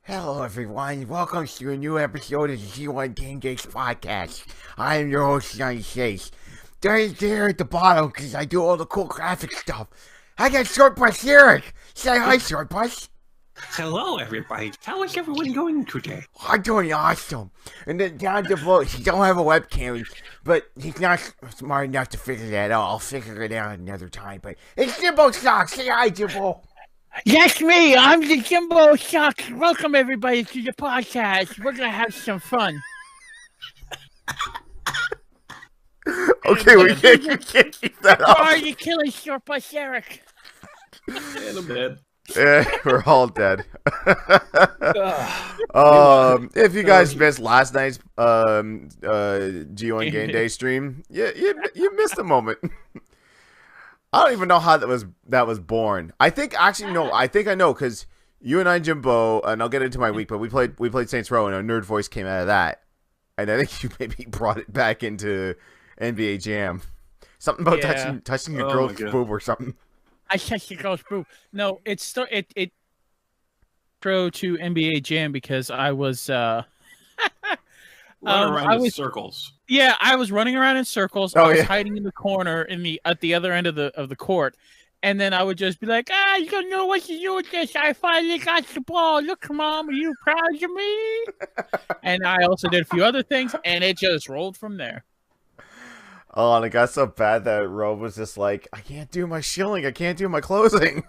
Hello, everyone. Welcome to a new episode of the G1 Gamedays podcast. I am your host, Johnny Chase. Down there at the bottom, because I do all the cool graphic stuff, I got Short Bus Eric. Say hi, Short Bus. Hello, everybody. How is everyone going today? I'm doing awesome. And then down below, he don't have a webcam, but he's not smart enough to figure that out. I'll figure it out another time. But it's Jimbo Socks. Say hi, Jimbo. Yes, me. I'm the Jimbo Socks. Welcome, everybody, to the podcast. We're going to have some fun. Okay, we can't keep that up. Why are you killing Short Bus Eric? And I'm dead. Yeah, we're all dead. If you guys missed last night's G1 Game Day stream, you missed a moment. I don't even know how that was born. I think actually no, I think I know because you and I, Jimbo, and I'll get into my week, but we played Saints Row and a nerd voice came out of that, and I think you maybe brought it back into NBA Jam. Something about touching your girl's boob or something. I touched your girl's boob. No, it throw to NBA Jam because I was Run around in circles. Yeah, I was running around in circles. I was hiding in the corner at the other end of the court. And then I would just be like, you don't know what to do with this. I finally got the ball. Look, Mom, are you proud of me? And I also did a few other things, and it just rolled from there. Oh, and it got so bad that Rob was just like, I can't do my shilling. I can't do my closing.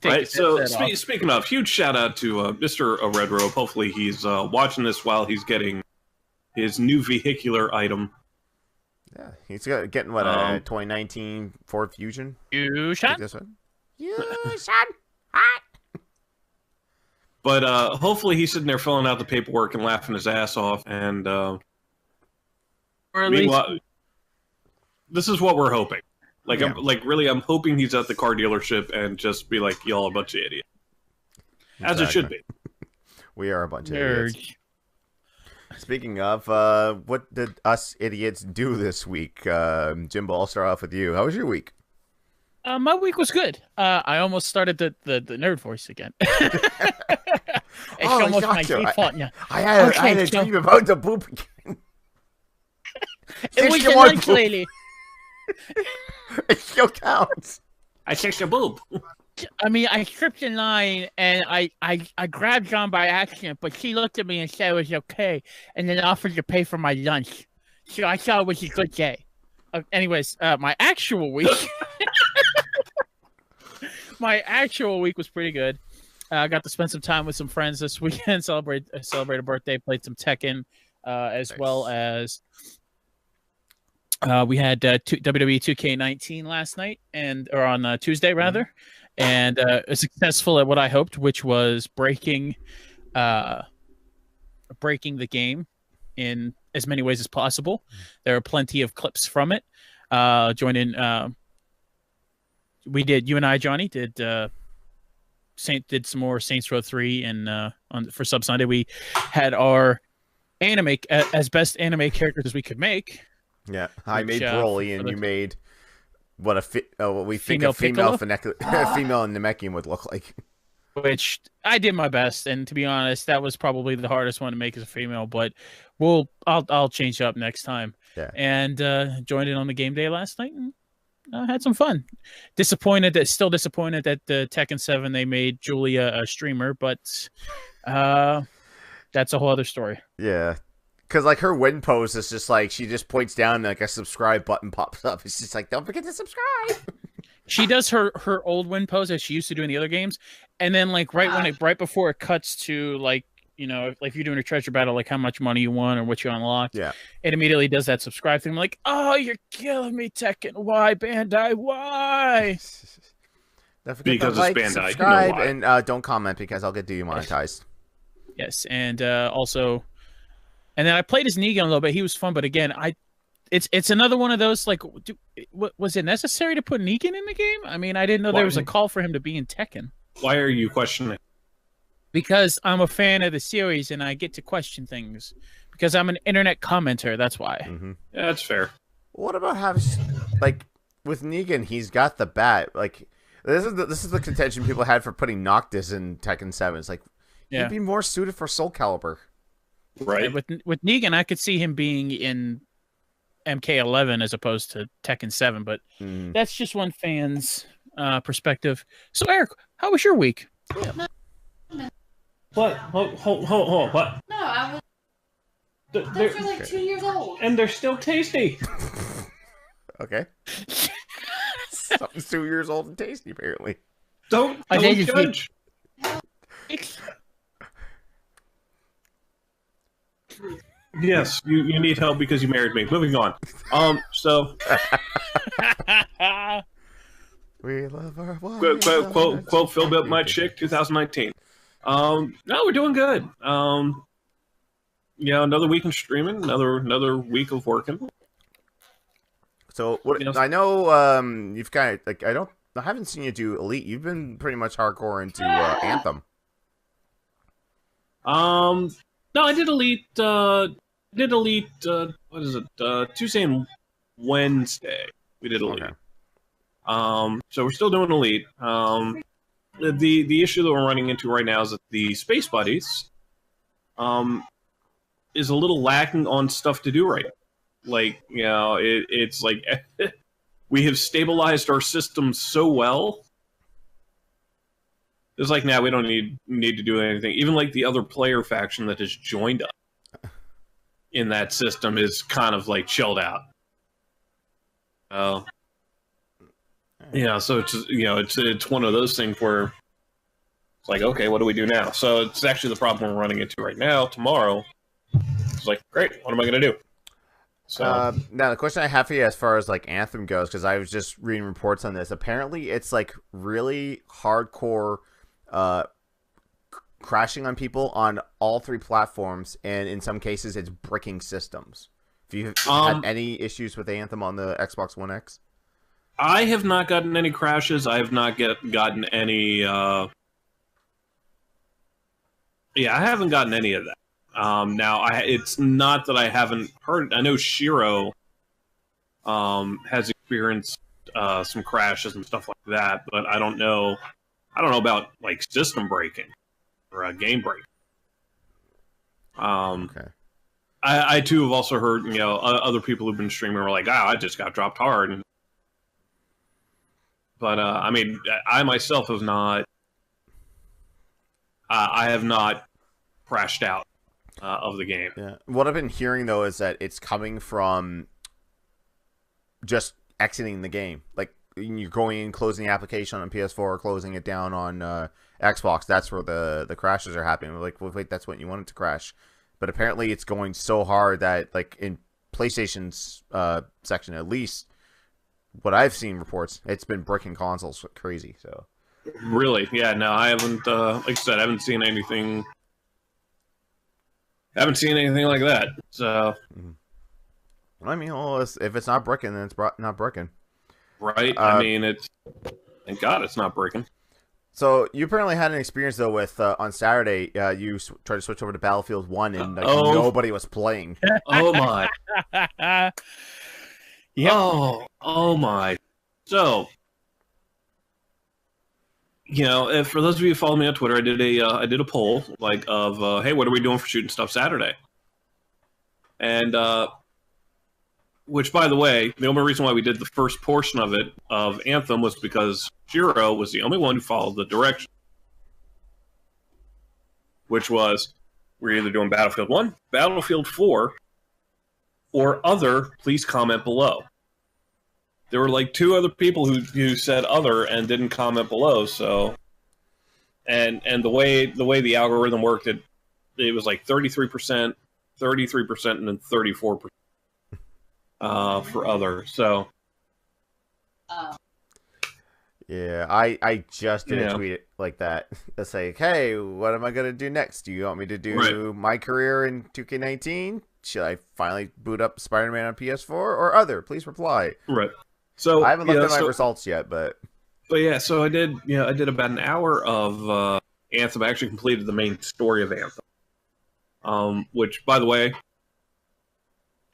Right, so speaking of, huge shout out to Mr. Red Robe. Hopefully he's watching this while he's getting his new vehicular item. Yeah, he's getting what, a 2019 Ford Fusion? Fusion? Hot! But hopefully he's sitting there filling out the paperwork and laughing his ass off. And or at least... this is what we're hoping. I'm hoping he's at the car dealership and just be like, y'all a bunch of idiots. As it should be. We are a bunch of idiots. Speaking of, what did us idiots do this week? Jimbo, I'll start off with you. How was your week? My week was good. I almost started the nerd voice again. It's almost my default now. I had a dream about the poop again. It was your lunch lady. It still counts. I checked your boob. I mean, I tripped in line, and I grabbed John by accident, but she looked at me and said it was okay, and then offered to pay for my lunch. So I thought it was a good day. Anyways, my actual week... my actual week was pretty good. I got to spend some time with some friends this weekend, celebrate a birthday, played some Tekken, as well as... we had WWE 2K19 last night, or on Tuesday rather, and successful at what I hoped, which was breaking the game in as many ways as possible. There are plenty of clips from it. Join in. You and I, Johnny, did some more Saints Row 3, and for Sub Sunday we had our anime as best anime characters as we could make. Yeah, I made Broly, and you made what we think a female Namekian would look like. Which I did my best, and to be honest, that was probably the hardest one to make as a female. But I'll change up next time. Yeah. And joined in on the game day last night, and had some fun. Still disappointed that the Tekken 7 they made Julia a streamer, but that's a whole other story. Yeah. Because, like, her win pose is just, like, she just points down and, like, a subscribe button pops up. It's just like, don't forget to subscribe. She does her old win pose as she used to do in the other games. And then, like, right before it cuts to, like, you know, like, if you're doing a treasure battle, like, how much money you won or what you unlocked. Yeah. It immediately does that subscribe thing. I'm like, oh, you're killing me, Tekken. Why, Bandai? Why? Don't forget because to like, it's Bandai. subscribe, you know why. and don't comment because I'll get demonetized. Yes, and also... And then I played as Negan a little bit. He was fun, but again, it's another one of those, like, was it necessary to put Negan in the game? I mean, I didn't know there was a call for him to be in Tekken. Why are you questioning? Because I'm a fan of the series, and I get to question things. Because I'm an internet commenter, that's why. Mm-hmm. Yeah, that's fair. What about having, like, with Negan, he's got the bat. Like, this is the contention people had for putting Noctis in Tekken 7. It's like, Yeah. He'd be more suited for Soul Calibur. Right. With Negan, I could see him being in MK11 as opposed to Tekken 7, but that's just one fan's perspective. So, Eric, how was your week? What? Hold, what? No, I was. Those are like 2 years old. And they're still tasty. Okay. Something's 2 years old and tasty, apparently. Don't judge. Yes, you need help because you married me. Moving on. So we love our wife. Quote Phil Built My Chick 2019. No, we're doing good. Another week in streaming, another week of working. So what I know you've kind of like I haven't seen you do Elite. You've been pretty much hardcore into Anthem. No, I did Elite. What is it? Tuesday and Wednesday. We did Elite. Okay. So we're still doing Elite. The issue that we're running into right now is that the Space Buddies, is a little lacking on stuff to do right now. Like, it's like we have stabilized our system so well. It's like, now we don't need to do anything. Even like the other player faction that has joined us in that system is kind of like chilled out. So it's one of those things where it's like, okay, what do we do now? So it's actually the problem we're running into right now. Tomorrow, it's like, great, what am I going to do? So now the question I have for you as far as like Anthem goes, because I was just reading reports on this. Apparently, it's like really hardcore crashing on people on all three platforms, and in some cases, it's bricking systems. Have you had any issues with Anthem on the Xbox One X? I have not gotten any crashes. I have not gotten any. I haven't gotten any of that. Now, it's not that I haven't heard. I know Shiro has experienced some crashes and stuff like that, but I don't know. I don't know about like system breaking or game breaking. Okay. I too have also heard other people who've been streaming were like, I just got dropped hard. But I mean, I myself have not. I have not crashed out of the game. Yeah. What I've been hearing though is that it's coming from just exiting the game. Like you're going in, closing the application on PS4, or closing it down on Xbox. That's where the crashes are happening. We're like, well, wait, that's when you want it to crash. But apparently, it's going so hard that like in PlayStation's section, at least what I've seen reports, it's been bricking consoles crazy. So really, yeah, no, I haven't. Like I said, I haven't seen anything. Haven't seen anything like that. So, I mean, well, if it's not bricking, then it's not bricking. Right. I mean, it's. Thank God it's not breaking. So you apparently had an experience though with on Saturday. You tried to switch over to Battlefield 1, and like, nobody was playing. Oh my. Yep. Oh my. So, for those of you who follow me on Twitter, I did a poll like of hey, what are we doing for shooting stuff Saturday? And which, by the way, the only reason why we did the first portion of it of Anthem was because Shiro was the only one who followed the direction, which was we're either doing Battlefield 1, Battlefield 4, or other. Please comment below. There were like 2 other people who said other and didn't comment below. So, and the way the algorithm worked, it was like 33%, 33%, and then 34% for other. So, yeah, I just did a tweet like that. It's like, hey, what am I gonna do next? Do you want me to do my career in 2K19? Should I finally boot up Spider-Man on PS4 or other? Please reply. Right. So I haven't looked at my results yet, but yeah, so I did about an hour of Anthem. I actually completed the main story of Anthem, which, by the way,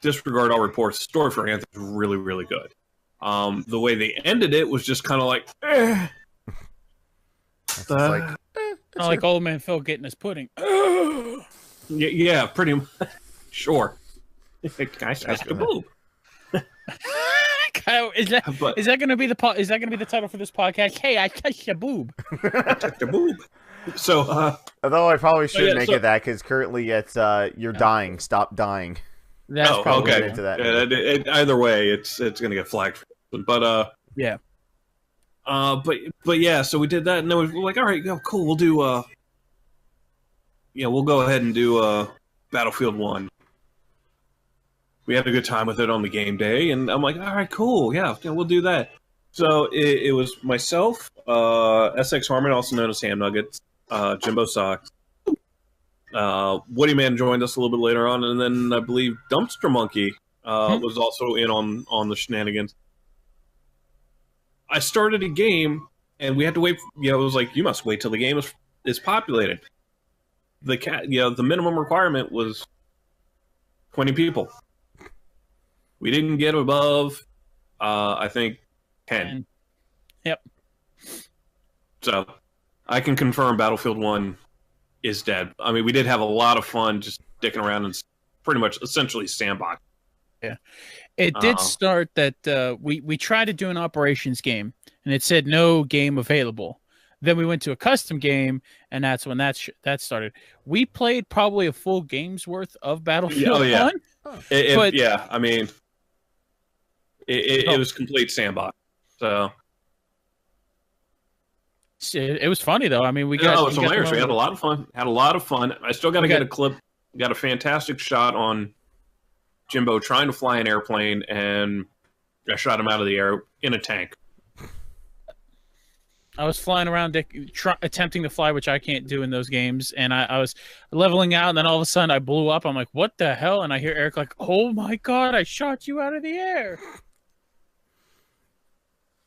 disregard all reports. The story for Anthem is really, really good. The way they ended it was just kind of like, Not like old man Phil getting his pudding. Yeah, pretty much. Sure. Can I ask a boob? Is that going to be the title for this podcast? Hey, I touched a boob. I touched a boob. So, although I probably should make it that because currently it's you're dying. Stop dying. That's probably okay. Into that. Either way, it's going to get flagged. But yeah. But yeah. So we did that, and then we were like, all right, cool. We'll do we'll go ahead and do Battlefield 1. We had a good time with it on the game day, and I'm like, all right, cool, yeah, we'll do that. So it was myself, SX Harmon, also known as Ham Nuggets, Jimbo Socks, Woody Man joined us a little bit later on, and then I believe Dumpster Monkey was also in on the shenanigans. I started a game, and we had to wait. It was like, you must wait till the game is populated. The minimum requirement was 20 people. We didn't get above, I think, 10. Yep. So, I can confirm Battlefield 1 is dead. I mean, we did have a lot of fun just dicking around and pretty much essentially sandbox. Yeah. It did start that we tried to do an operations game, and it said no game available. Then we went to a custom game, and that's when that started. We played probably a full game's worth of Battlefield 1. Yeah, I mean... It was complete sandbox. So it was funny though. I mean, it was hilarious. We had a lot of fun. I still got to get a clip. Got a fantastic shot on Jimbo trying to fly an airplane, and I shot him out of the air in a tank. I was flying around attempting to fly, which I can't do in those games, and I was leveling out, and then all of a sudden I blew up. I'm like, what the hell? And I hear Eric like, oh my God, I shot you out of the air.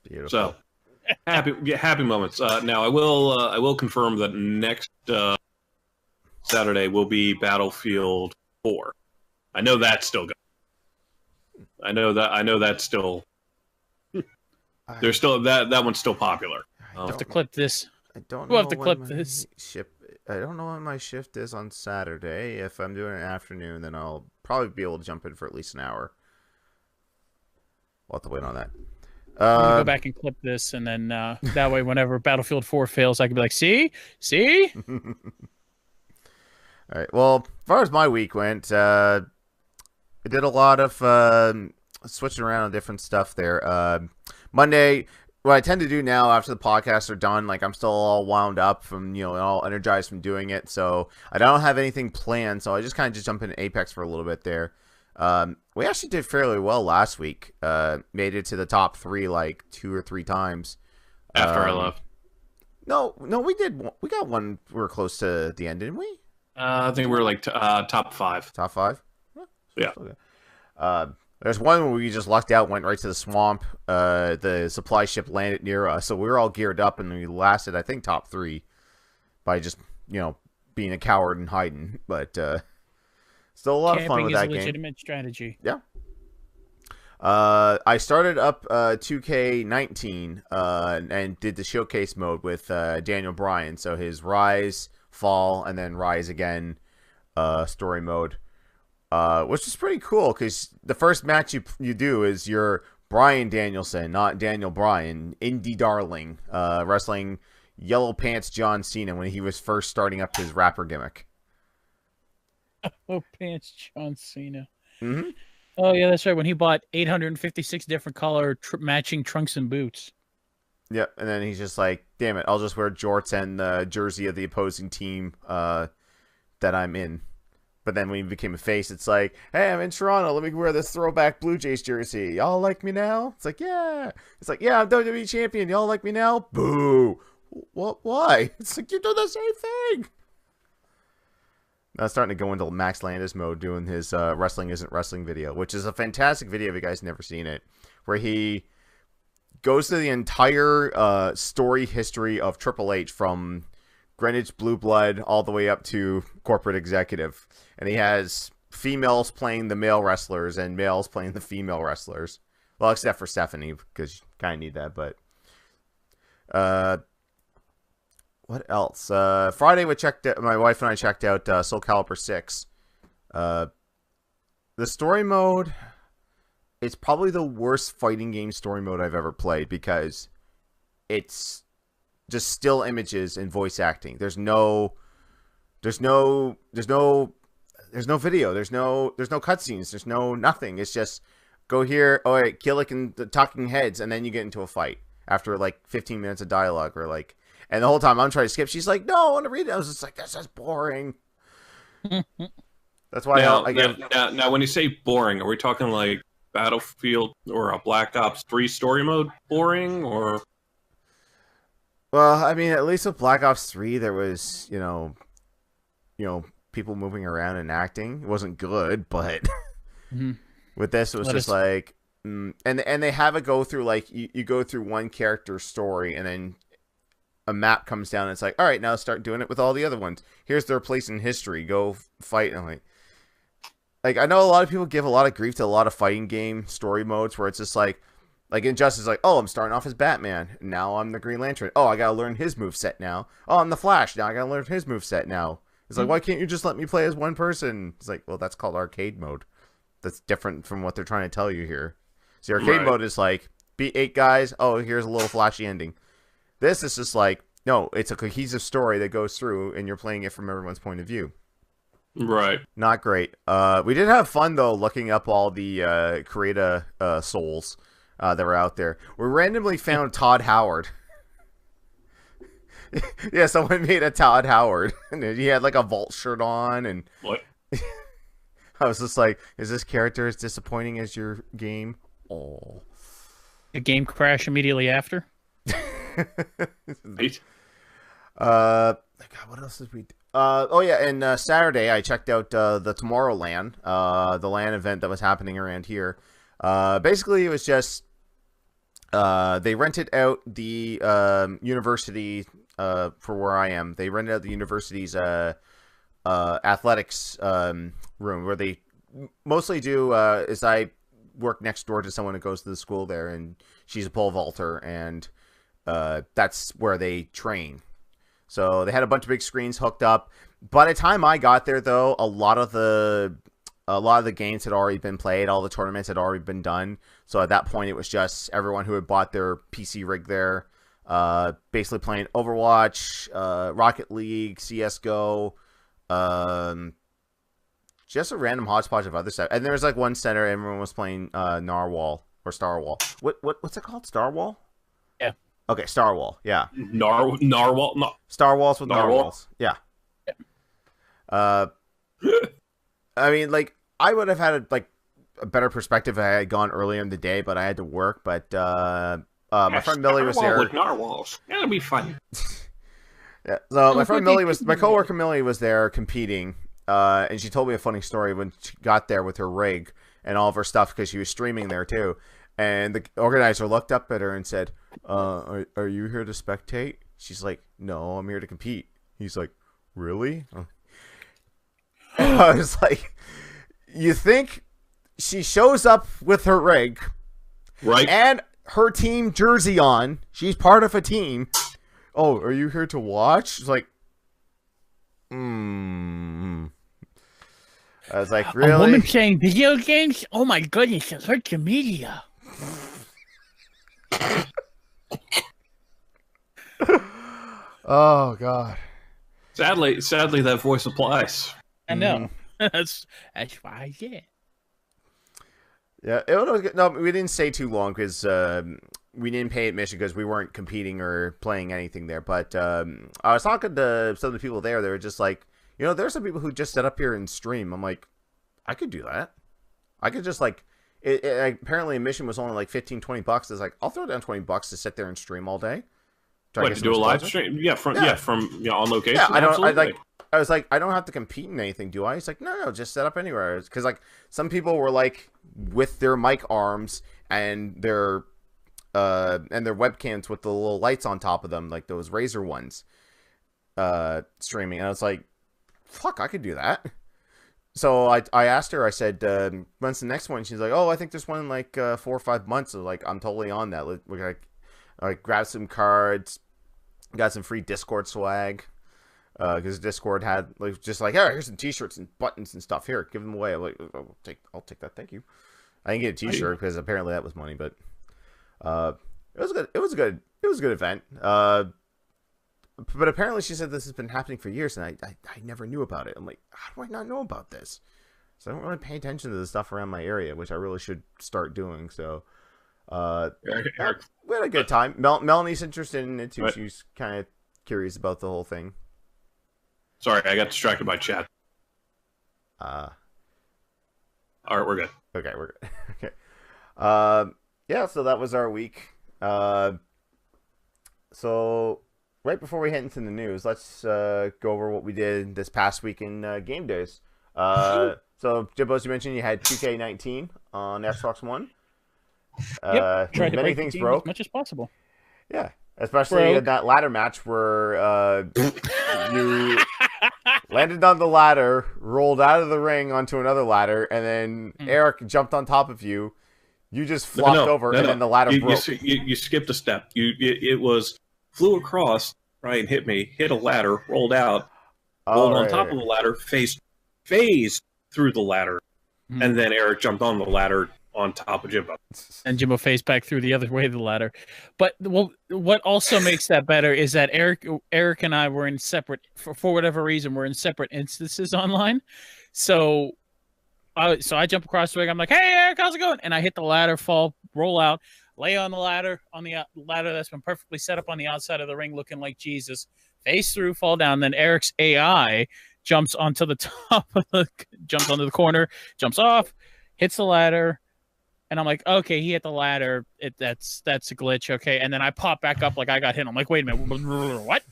Beautiful. So happy moments. Now I will confirm that next Saturday will be Battlefield 4. I know that's still going. I know that's still. There's still that one's still popular. I'll have to clip this. I don't know. We'll have to clip this. I don't know when my shift is on Saturday. If I'm doing an afternoon, then I'll probably be able to jump in for at least an hour. We'll have to wait on that. I'm gonna go back and clip this, and then that way, whenever Battlefield 4 fails, I can be like, see? All right. Well, as far as my week went, I did a lot of switching around on different stuff there. Monday, what I tend to do now after the podcasts are done, like I'm still all wound up from, all energized from doing it. So I don't have anything planned. So I just kind of just jump into Apex for a little bit there. We actually did fairly well last week. Made it to the top 3 like 2 or 3 times. After I left. No, we did. We got one. We were close to the end, didn't we? I think we were like top 5. Top 5? Yeah. There's one where we just lucked out, went right to the swamp. The supply ship landed near us, so we were all geared up, and we lasted, I think, top 3 by just, being a coward and hiding. But still a lot of fun with that game. Camping is a legitimate strategy. Yeah. I started up 2K19 and did the showcase mode with Daniel Bryan. So his Rise, Fall, and then Rise Again story mode. Which is pretty cool because the first match you do is you're Bryan Danielson, not Daniel Bryan, indie darling, wrestling Yellow Pants John Cena when he was first starting up his rapper gimmick. Yellow Pants John Cena. Mm-hmm. Oh yeah, that's right. When he bought 856 different color matching trunks and boots. Yep, and then he's just like, "Damn it, I'll just wear jorts and the jersey of the opposing team that I'm in." But then when he became a face, it's like, hey, I'm in Toronto. Let me wear this throwback Blue Jays jersey. Y'all like me now? It's like, yeah. It's like, yeah, I'm WWE champion. Y'all like me now? Boo. What? Why? It's like, you're doing the same thing. Now it's starting to go into Max Landis mode doing his Wrestling Isn't Wrestling video, which is a fantastic video if you guys never seen it, where he goes to the entire story history of Triple H from Greenwich Blue Blood all the way up to corporate executive. And he has females playing the male wrestlers and males playing the female wrestlers. Well, except for Stephanie, because you kind of need that. But What else? Friday my wife and I checked out Soul Calibur 6. The story mode, it's probably the worst fighting game story mode I've ever played because it's just still images and voice acting. There's no video. There's no cutscenes. There's no nothing. It's just go here. Oh, wait, kill like in the talking heads, and then you get into a fight after like 15 minutes of dialogue or like. And the whole time I'm trying to skip. She's like, "No, I want to read it." I was just like, "That's just boring." That's why now, when you say boring, are we talking like Battlefield or a Black Ops 3 story mode boring, or? Well, I mean, at least with Black Ops 3, there was, people moving around and acting. It wasn't good, but with this, it was just like, and they have it go through, like, you go through one character's story, and then a map comes down, and it's like, all right, now start doing it with all the other ones. Here's their place in history. Go fight. And I'm like, I know a lot of people give a lot of grief to a lot of fighting game story modes where it's just like Injustice, like, oh, I'm starting off as Batman. Now I'm the Green Lantern. Oh, I gotta learn his moveset now. Oh, I'm the Flash. Now I gotta learn his moveset now. It's like, why can't you just let me play as one person? It's like, well, that's called arcade mode. That's different from what they're trying to tell you here. See, arcade mode is like, beat 8 guys. Oh, here's a little flashy ending. This is just like, no, it's a cohesive story that goes through, and you're playing it from everyone's point of view. Right. Not great. We did have fun, though, looking up all the creator souls that were out there. We randomly found Todd Howard. Yeah, someone made a Todd Howard. And he had, like, a Vault shirt on. And what? I was just like, is this character as disappointing as your game? Oh. A game crash immediately after? Right. God, what else did we do? Oh yeah, and Saturday I checked out the Tomorrowland, the LAN event that was happening around here. Basically, it was just they rented out the university for where I am. They rented out the university's athletics room where they mostly do. Is I work next door to someone who goes to the school there, and she's a pole vaulter, and that's where they train. So they had a bunch of big screens hooked up. By the time I got there, though, a lot of the games had already been played. All the tournaments had already been done. So at that point, it was just everyone who had bought their PC rig there, basically playing Overwatch, Rocket League, CS:GO, just a random hodgepodge of other stuff. And there was like one center, everyone was playing Narwhal or Starwall. What's it called? Starwall? Yeah. Okay, Starwall. Yeah. Narwhal. No. Star Walls with Narwhals. Yeah. I mean, like, I would have had a better perspective if I had gone earlier in the day, but I had to work. But my friend Millie was there. With narwhals. That'll be fun. Yeah. So my coworker Millie was there competing, and she told me a funny story when she got there with her rig and all of her stuff because she was streaming there too. And the organizer looked up at her and said, are you here to spectate? She's like, no, I'm here to compete. He's like, really? I was like, you think she shows up with her rig, right, and her team jersey on, she's part of a team. Oh, are you here to watch? She's like, I was like, really? A woman playing video games? Oh my goodness, it's social media. Oh God. Sadly, that voice applies. I know. That's why I did. Yeah, it was good. No, we didn't stay too long because we didn't pay admission because we weren't competing or playing anything there. But I was talking to some of the people there. They were just like, there's some people who just sit up here and stream. I'm like, I could do that. I could just like, apparently admission was only like $15-$20. It's like, I'll throw down $20 to sit there and stream all day. What, to do a live stream? Yeah, from on location. Yeah, I was like, I don't have to compete in anything, do I? He's like, no, just set up anywhere. Because like some people were like with their mic arms and their webcams with the little lights on top of them, like those Razer ones, streaming. And I was like, fuck, I could do that. So I asked her, I said, when's the next one? She's like, oh, I think there's one in like 4 or 5 months. So like, I'm totally on that. We're like grab some cards, Got some free Discord swag. Because Discord had like just like, here's some T-shirts and buttons and stuff. Here, give them away. I'm like, I'll take that. Thank you. I didn't get a T-shirt because apparently that was money, but it was good. It was a good event. But apparently she said this has been happening for years, and I never knew about it. I'm like, how do I not know about this? So I don't really pay attention to the stuff around my area, which I really should start doing. So we had a good time. Melanie's interested in it too. Right. She's kind of curious about the whole thing. Sorry, I got distracted by chat. All right, we're good. Okay, we're good. Okay. Yeah, so that was our week. So right before we head into the news, let's go over what we did this past week in Game Days. So, Jimbo, as you mentioned, you had 2K19 on Xbox One. Yep, tried to many break things the game broke. as much as possible. Yeah, especially in that ladder match where you landed on the ladder, rolled out of the ring onto another ladder, and then Eric jumped on top of you. You just flopped over, and then the ladder broke. You skipped a step. It was flew across, right, and hit me, hit a ladder, rolled out, rolled on top of the ladder, phased through the ladder, and then Eric jumped on the ladder on top of Jimbo. And Jimbo faced back through the other way of the ladder. But what also makes that better is that Eric and I were in separate, for whatever reason, we're in separate instances online. So I jump across the ring. I'm like, hey, Eric, how's it going? And I hit the ladder, fall, roll out, lay on the ladder, ladder that's been perfectly set up on the outside of the ring looking like Jesus, face through, fall down. Then Eric's AI jumps onto the top of jumps onto the corner, jumps off, hits the ladder, and I'm like, okay, he hit the ladder. That's a glitch, okay. And then I pop back up like I got hit. I'm like, wait a minute, what?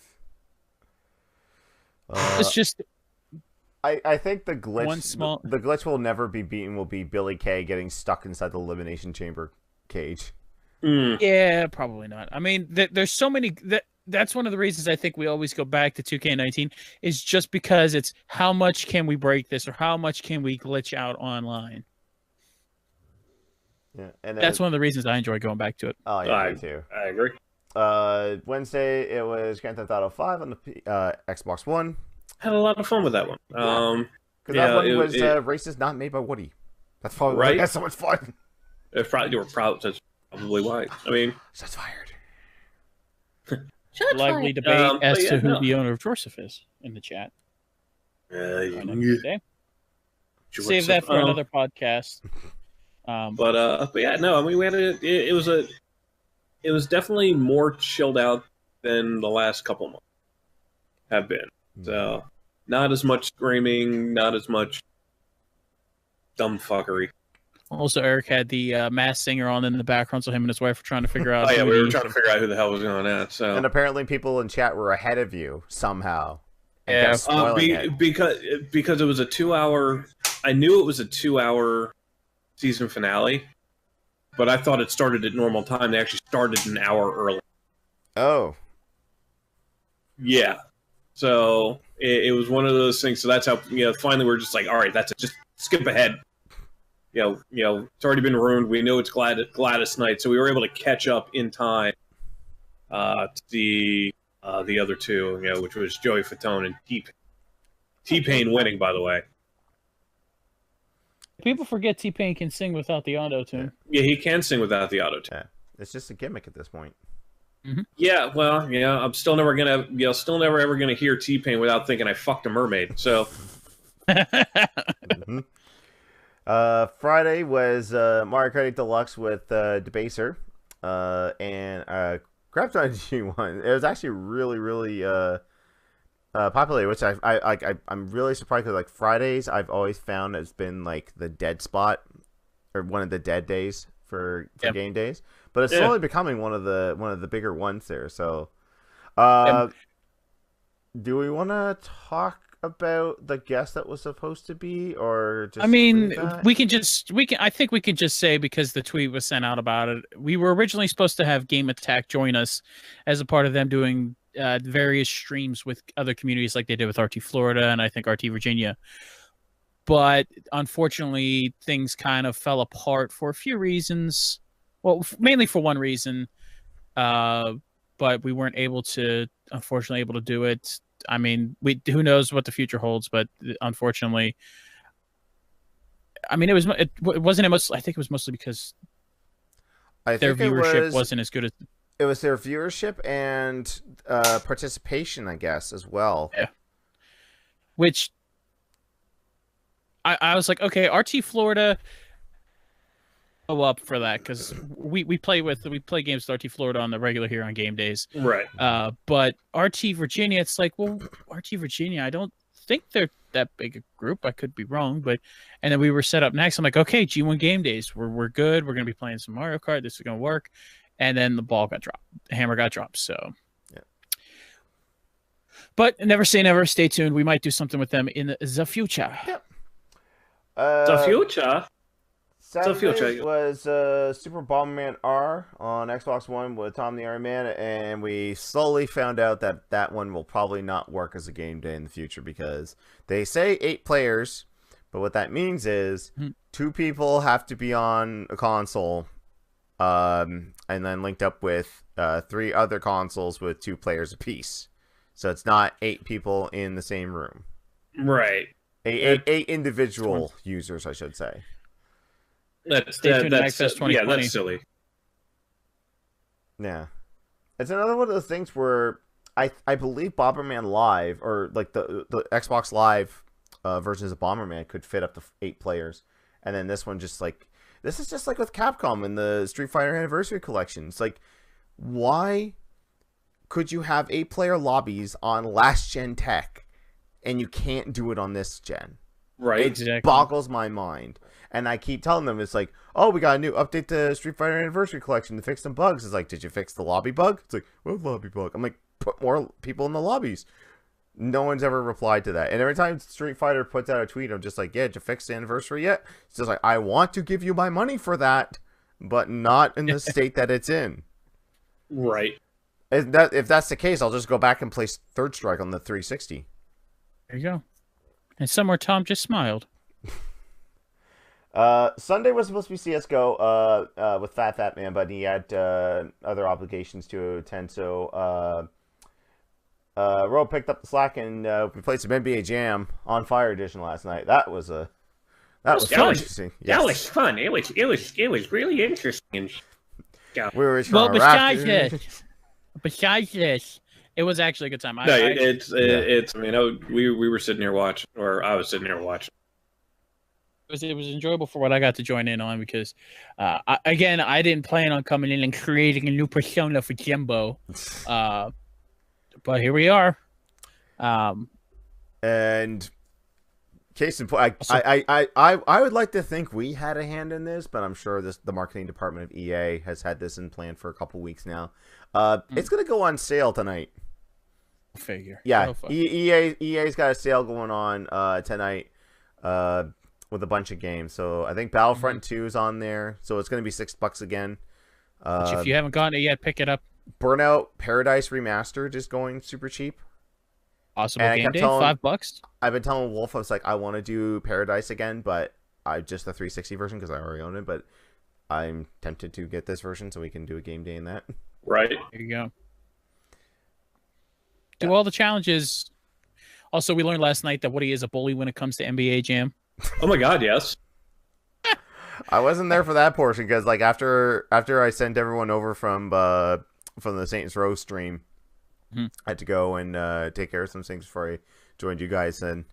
It's just. I think the glitch the glitch will never be beaten. Will be Billy Kay getting stuck inside the elimination chamber cage. Yeah, probably not. I mean, there's so many. That's one of the reasons I think we always go back to 2K19 is just because it's how much can we break this or how much can we glitch out online. Yeah, and that's one of the reasons I enjoy going back to it. Oh yeah, me too. I agree. Wednesday it was Grand Theft Auto 5 on the Xbox One. Had a lot of fun with that one. Because that one was races not made by Woody. That's probably why it had so much fun. They were proud. That's probably why. I mean, shots fired. Lively debate as to who the owner of Joseph is in the chat. Save that for another podcast. But yeah, no. I mean, we had it was definitely more chilled out than the last couple months have been. So not as much screaming, not as much dumb fuckery. Also, Eric had the Masked Singer on in the background, so him and his wife were trying to figure out. We were trying to figure out who the hell was going on. So, and apparently, people in chat were ahead of you somehow. Yeah, because it was a 2-hour. I knew it was a 2-hour season finale, but I thought it started at normal time. They actually started an hour early. Oh, yeah. So it was one of those things. So that's how finally we're just like, all right, that's it. Just skip ahead. It's already been ruined. We know it's Gladys night, so we were able to catch up in time to the other two, which was Joey Fatone and T-Pain. T-Pain winning, by the way. People forget T-Pain can sing without the auto-tune. Yeah, he can sing without the auto-tune. Yeah. It's just a gimmick at this point. Mm-hmm. Yeah, well, I'm still never ever gonna hear T-Pain without thinking I fucked a mermaid. So. Mm-hmm. Friday was Mario Kart 8 Deluxe with Debaser and Crafton G1. It was actually really popular, which I'm really surprised because like Fridays I've always found has been like the dead spot or one of the dead days for game days, but it's slowly becoming one of the bigger ones there. So, do we want to talk about the guest that was supposed to be, or just? I mean, I think we can just say, because the tweet was sent out about it, we were originally supposed to have Gameattack join us as a part of them doing various streams with other communities like they did with RT Florida and I think RT Virginia. But unfortunately, things kind of fell apart for a few reasons. Well, mainly for one reason. but we weren't unfortunately able to do it. I mean, who knows what the future holds, but unfortunately, I mean, it wasn't most. I think it was mostly because their viewership wasn't as good as. It was their viewership and participation, I guess, as well. Yeah. Which I was like, okay, RT Florida go up for that because we play games with RT Florida on the regular here on Game Days. Right. But RT Virginia, it's like, well, RT Virginia, I don't think they're that big a group. I could be wrong, and then we were set up next. I'm like, okay, G1 Game Days, we're good. We're gonna be playing some Mario Kart. This is gonna work. And then the ball got dropped. The hammer got dropped. So, yeah. But never say never. Stay tuned. We might do something with them in the future. Yep. The future. Saturday was Super Bomberman R on Xbox One with Tom the Iron Man, and we slowly found out that one will probably not work as a game day in the future because they say 8 players, but what that means is 2 people have to be on a console, and then linked up with 3 other consoles with 2 players apiece. So it's not 8 people in the same room. Right. 8 individual users, I should say. That's 2020. Yeah, that's silly. Yeah. It's another one of those things where I believe Bomberman Live, or like the Xbox Live versions of Bomberman could fit up to 8 players. And then this one this is just like with Capcom and the Street Fighter Anniversary Collection. It's like, why could you have 8-player lobbies on last gen tech and you can't do it on this gen? Right. It boggles my mind. And I keep telling them, it's like, oh, we got a new update to Street Fighter Anniversary Collection to fix some bugs. It's like, did you fix the lobby bug? It's like, what lobby bug? I'm like, put more people in the lobbies. No one's ever replied to that. And every time Street Fighter puts out a tweet, I'm just like, yeah, did you fix the anniversary yet? It's just like, I want to give you my money for that, but not in the state that it's in. Right. If that's the case, I'll just go back and play Third Strike on the 360. There you go. And somewhere Tom just smiled. Sunday was supposed to be CSGO with Fat Man, but he had other obligations to attend, so Ro picked up the slack, and we played some NBA Jam on Fire Edition last night. That was fun. Interesting. Yes. That was fun. It was really interesting. We were besides this, it was actually a good time. It's. I mean, we were sitting here watching, or I was sitting here watching. It was enjoyable for what I got to join in on because, I didn't plan on coming in and creating a new persona for Jimbo, but here we are. And case in point, I would like to think we had a hand in this, but I'm sure the marketing department of EA has had this in plan for a couple weeks now. It's gonna go on sale tonight. Figure. Yeah, EA's got a sale going on tonight. With a bunch of games, so I think Battlefront 2 is on there, so it's going to be $6 again. Which if you haven't gotten it yet, pick it up. Burnout Paradise Remastered is going super cheap. Possible game day, $5. I've been telling Wolf, I was like, I want to do Paradise again, but just the 360 version because I already own it. But I'm tempted to get this version so we can do a game day in that. Right. There you go. Do all the challenges. Also, we learned last night that Woody is a bully when it comes to NBA Jam. Oh my God, yes. I wasn't there for that portion because, like, after I sent everyone over from the Saints Row stream, I had to go and take care of some things before I joined you guys. And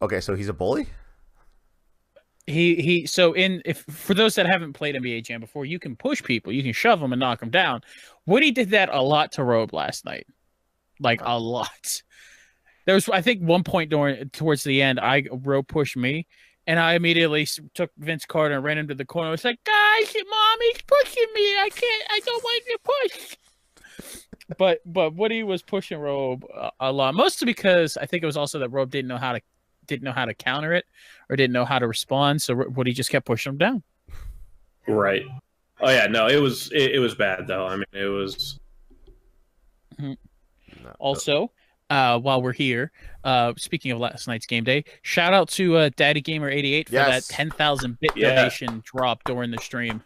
okay, so he's a bully. For those that haven't played NBA Jam before, you can push people, you can shove them and knock them down. Woody did that a lot to Robe last night, like a lot. There was, I think, one point towards the end, Robe pushed me, and I immediately took Vince Carter and ran him to the corner. I was like, guys, Mommy's pushing me. I don't want you to push. But Woody was pushing Robe a lot, mostly because I think it was also that Robe didn't know how to counter it or didn't know how to respond. So Woody just kept pushing him down. Right. Oh yeah, no, it was bad though. I mean, it was. Also. While we're here, speaking of last night's game day, shout out to Daddy Gamer 88 for that 10,000 bit donation drop during the stream.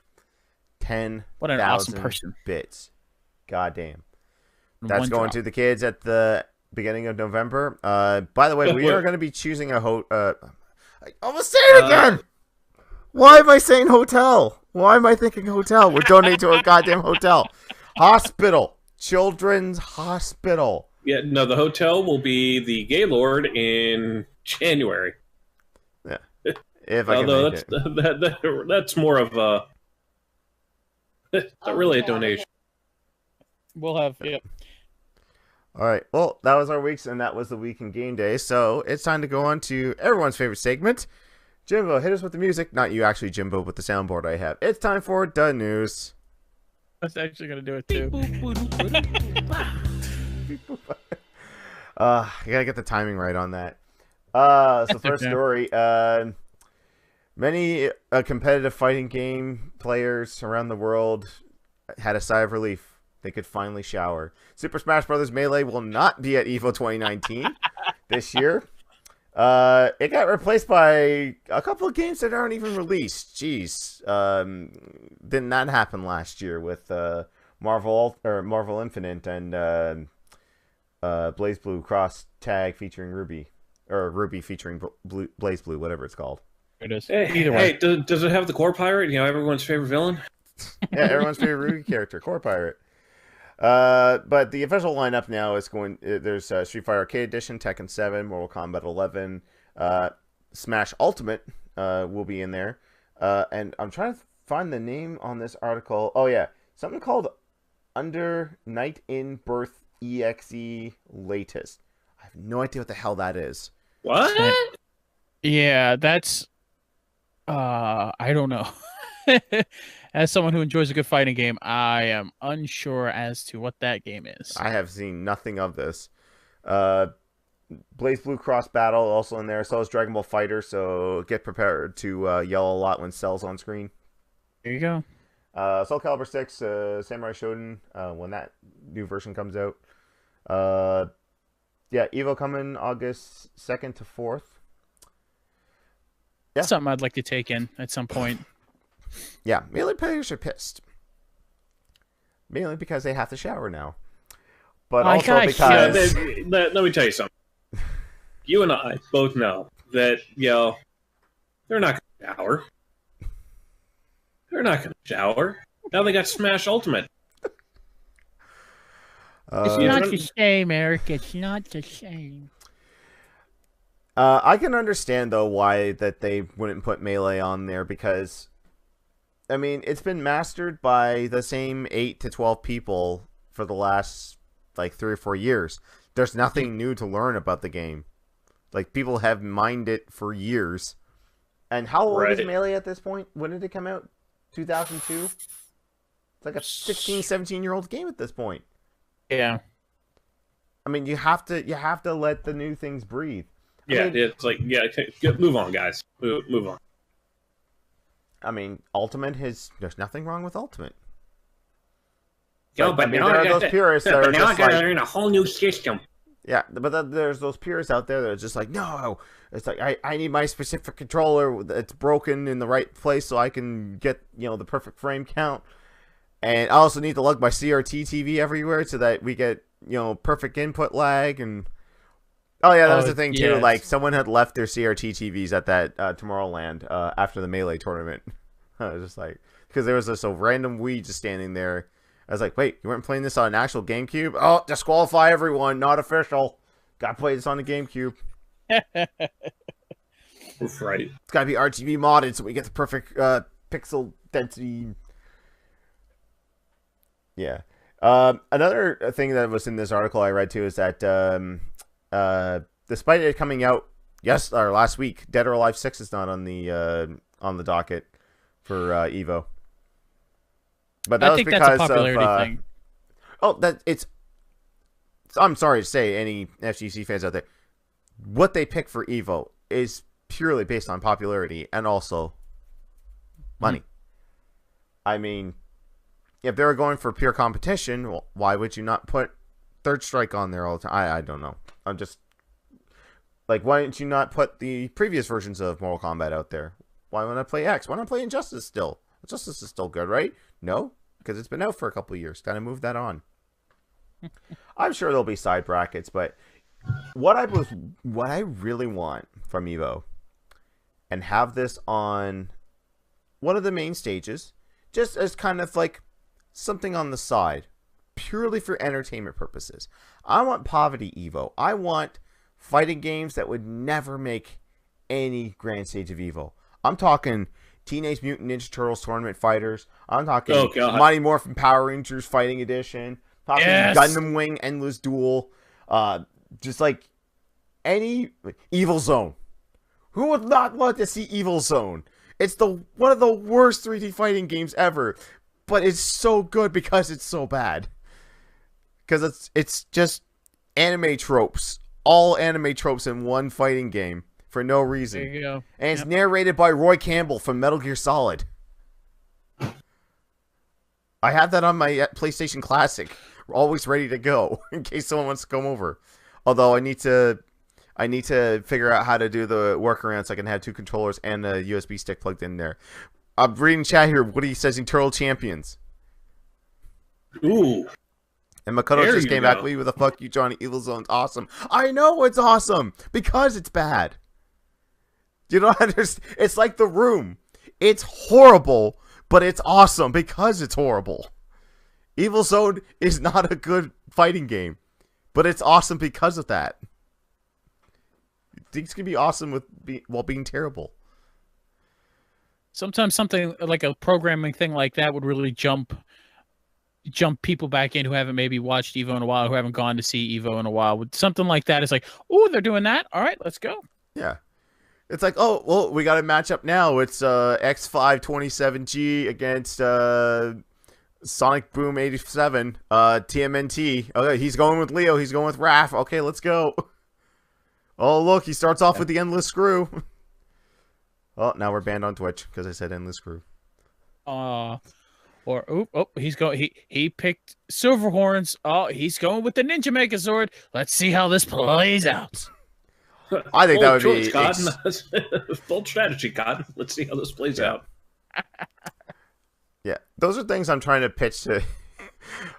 10,000 what an awesome person! Bits, goddamn. That's going to the kids at the beginning of November. By the way, we are going to be choosing a I almost say it again. Why am I saying hotel? Why am I thinking hotel? We're donating to a goddamn hotel. Hospital. Children's hospital. Yeah, no, the hotel will be the Gaylord in January. Yeah. If I Although can make that's more of a not really a donation. We'll have All right. Well, that was our weeks, and that was the week in Game Day. So it's time to go on to everyone's favorite segment. Jimbo, hit us with the music. Not you, actually, Jimbo, with the soundboard I have. It's time for the news. I was actually going to do it, too. I gotta get the timing right on that. So first story. Many competitive fighting game players around the world had a sigh of relief. They could finally shower. Super Smash Bros. Melee will not be at EVO 2019 this year. It got replaced by a couple of games that aren't even released. Jeez. Did not happen last year with Marvel Infinite and Blaze Blue Cross Tag featuring Ruby. Or Ruby featuring Blaze Blue, whatever it's called. It is. Either way. Does it have the Core Pirate? You know, everyone's favorite villain? Yeah, everyone's favorite Ruby character, Core Pirate. But the official lineup now is going. There's Street Fighter Arcade Edition, Tekken 7, Mortal Kombat 11, Smash Ultimate will be in there. And I'm trying to find the name on this article. Oh yeah, something called Under Night in Birth EXE Latest. I have no idea what the hell that is. What? Yeah, that's. I don't know. As someone who enjoys a good fighting game, I am unsure as to what that game is. I have seen nothing of this. Blaze Blue Cross Battle also in there. So is Dragon Ball Fighter. So get prepared to yell a lot when Cell's on screen. There you go. Soul Calibur 6, Samurai Shodown, when that new version comes out. Yeah, EVO coming August 2nd to 4th. Yeah. Something I'd like to take in at some point. Yeah, Melee players are pissed. Mainly because they have to shower now. But also because... Let me tell you something. You and I both know that, they're not going to shower. They're not going to shower. Now they got Smash Ultimate. It's not the same, Eric. It's not the same. I can understand, though, why that they wouldn't put Melee on there, because, I mean, it's been mastered by the same 8 to 12 people for the last, 3 or 4 years. There's nothing new to learn about the game. People have mined it for years. And how old is Melee at this point? When did it come out? 2002? It's like a 16, 17-year-old game at this point. Yeah. I mean, you have to let the new things breathe. It's move on, guys. Move on. I mean, Ultimate there's nothing wrong with Ultimate. There are those purists that are just like, in a whole new system. Yeah, but there's those purists out there that are just like, no, it's like, I need my specific controller that's broken in the right place so I can get, the perfect frame count. And I also need to lug my CRT TV everywhere so that we get, perfect input lag. And oh yeah, that was the thing too. Yes. Someone had left their CRT TVs at that Tomorrowland after the Melee tournament. I was just like, because there was this random Wii just standing there. I was like, wait, you weren't playing this on an actual GameCube? Oh, disqualify everyone, not official. Got to play this on the GameCube. That's right. It's got to be RGB modded so we get the perfect pixel density. Yeah. Another thing that was in this article I read too is that despite it coming out last week, Dead or Alive 6 is not on the docket for EVO. But that was because that's a popularity thing. Oh, I'm sorry to say, any FGC fans out there, what they pick for EVO is purely based on popularity and also money. I mean, if they were going for pure competition, well, why would you not put Third Strike on there all the time? I don't know. I'm just why didn't you not put the previous versions of Mortal Kombat out there? Why wouldn't I play X? Why not play Injustice still? Injustice is still good, right? No, because it's been out for a couple of years. Gotta move that on. I'm sure there'll be side brackets, but what I really want from Evo, and have this on one of the main stages, just as kind of like something on the side, purely for entertainment purposes. I want Poverty Evo. I want fighting games that would never make any grand stage of Evo. I'm talking Teenage Mutant Ninja Turtles Tournament Fighters. I'm talking Mighty Morphin Power Rangers Fighting Edition. Talking Gundam Wing Endless Duel. Just like any Evil Zone. Who would not want to see Evil Zone? It's one of the worst 3D fighting games ever, but it's so good because it's so bad. Because it's just anime tropes, all anime tropes in one fighting game for no reason. There you go. And it's narrated by Roy Campbell from Metal Gear Solid. I have that on my PlayStation Classic, always ready to go in case someone wants to come over. Although I need to figure out how to do the workaround so I can have 2 controllers and a USB stick plugged in there. I'm reading chat here. Woody says in Turtle Champions. Ooh. And Makoto just came back with you with a fuck you, Johnny. Evil Zone's awesome. I know it's awesome because it's bad. You don't understand? It's like The Room. It's horrible, but it's awesome because it's horrible. Evil Zone is not a good fighting game, but it's awesome because of that. Things can be awesome while being terrible. Sometimes something like a programming thing like that would really jump people back in who haven't maybe watched Evo in a while, who haven't gone to see Evo in a while. With something like that, it's like, oh, they're doing that. All right, let's go. Yeah. It's like, oh, well, we got a matchup now. It's X527G against Sonic Boom 87, TMNT. Okay, he's going with Leo. He's going with Raph. Okay, let's go. Oh, look, he starts off with the Endless Screw. Well, now we're banned on Twitch because I said Endless Screw. He picked Silverhorns. Oh, he's going with the Ninja Megazord. Let's see how this plays out. I think that would be bold strategy, God. Let's see how this plays out. Yeah, those are things I'm trying to pitch to.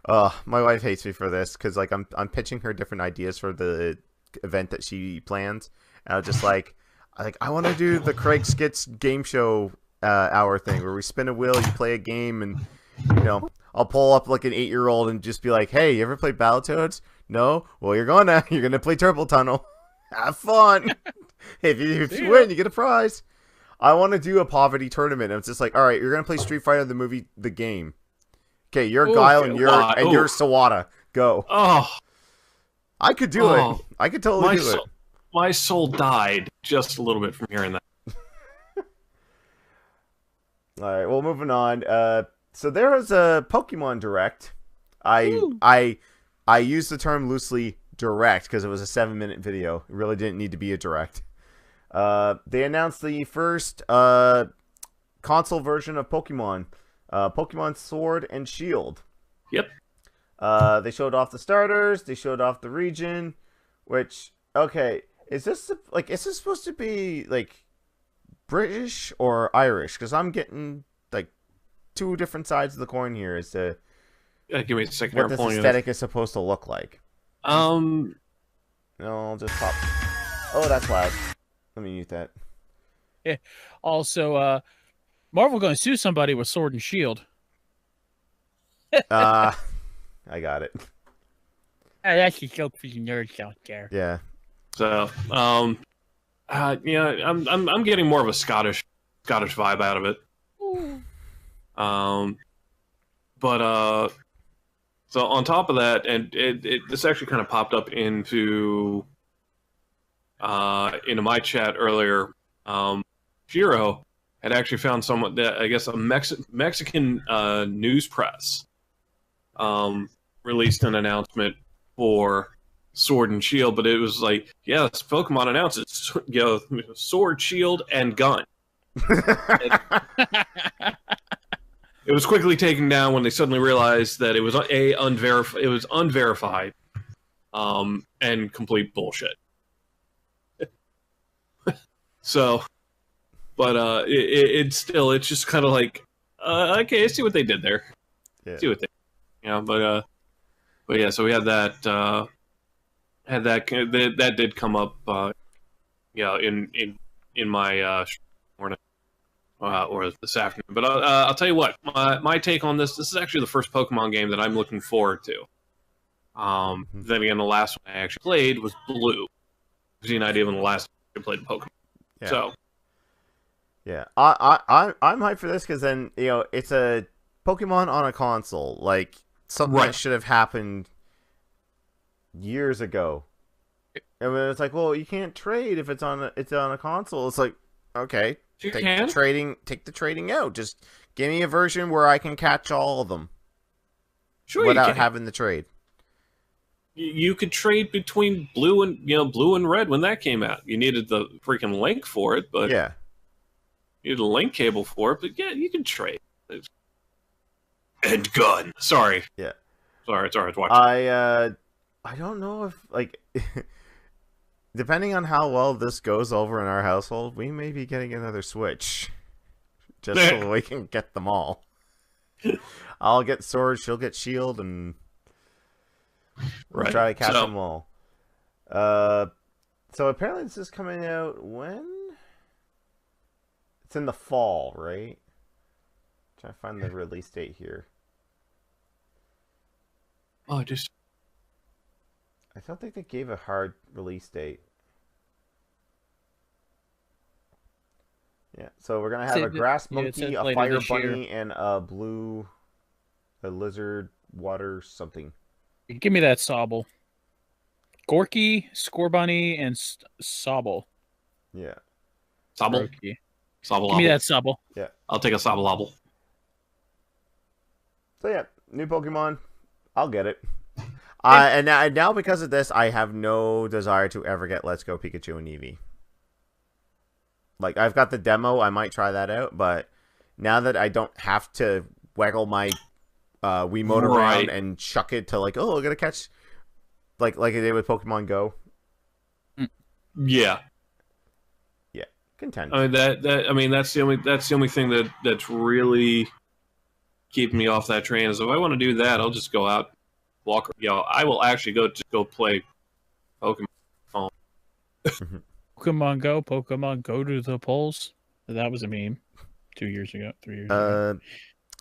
My wife hates me for this because like I'm pitching her different ideas for the event that she plans, and I was just like, I want to do the Craig Skits game show hour thing where we spin a wheel, you play a game, and I'll pull up like an 8-year-old and just be like, hey, you ever played Battletoads? No? Well, you're gonna play Turbo Tunnel. Have fun. If you win, you get a prize. I want to do a poverty tournament. And it's just like, all right, you're gonna play Street Fighter the movie, the game. Okay, you're Guile and you're Sawada. Go. Oh, I could do it. I could totally do it. My soul died just a little bit from hearing that. All right, well, moving on. So there was a Pokemon Direct. I use the term loosely, direct, because it was a 7-minute video. It really didn't need to be a direct. They announced the first console version of Pokemon, Pokemon Sword and Shield. Yep. They showed off the starters. They showed off the region, which, okay, is this supposed to be like British or Irish? Because I'm getting like 2 different sides of the coin here as to give me a second. What this aesthetic is supposed to look like. No, I'll just pop. Oh, that's loud. Let me mute that. Yeah. Also, Marvel going to sue somebody with Sword and Shield. I got it. That's a joke for you nerds out there. Yeah. So, I'm getting more of a Scottish vibe out of it. Ooh. So on top of that, and this actually kind of popped up into my chat earlier. Shiro had actually found someone that I guess a Mexican news press released an announcement for Sword and Shield, but it was like, yes, Pokemon announced it's Sword, Shield, and Gun. It was quickly taken down when they suddenly realized that it was unverified, and complete bullshit. So, but it's just kind of like, okay, I see what they did there. Yeah. See what they, but But yeah, so we had that. That did come up. In my morning or this afternoon. But I'll tell you what. My take on this. This is actually the first Pokemon game that I'm looking forward to. Then again, the last one I actually played was Blue. Gives you an idea when the last time I played Pokemon. Yeah. So. Yeah, I'm hyped for this because then it's a Pokemon on a console, like something that should have happened years ago. And then it's like, well, you can't trade if it's on a console. It's like, okay, take the trading out. Just give me a version where I can catch all of them, without having the trade. You could trade between blue and red when that came out. You needed the freaking link for it, but yeah. You need a link cable for it, but yeah, you can trade. And gun. Sorry. Yeah. Sorry, it's watching. I don't know if, like, depending on how well this goes over in our household, we may be getting another Switch. Just so we can get them all. I'll get Sword, she'll get Shield, and we'll try to catch them all. So apparently this is coming out when? It's in the fall, right? Trying to find the release date here. Oh, I don't think they gave a hard release date. Yeah, so we're gonna have a grass monkey, a fire bunny, and a lizard, water something. Give me that Sobble. Gorky, Scorbunny, and Sobble. Yeah. Sobble? Sobble. Give me that Sobble. Yeah. I'll take a Sobble. So yeah, new Pokemon. I'll get it. And now because of this, I have no desire to ever get Let's Go Pikachu and Eevee. Like, I've got the demo. I might try that out. But now that I don't have to waggle my Wiimote around and chuck it to, like, oh, I'm going to catch, like I did with Pokemon Go. Yeah. Yeah. Content. I mean, that's the only thing that's really keeping me off that train is if I want to do that, I'll just go out, walk. I will actually go play Pokemon. Pokemon Go to the polls. That was a meme 2 years ago, 3 years ago.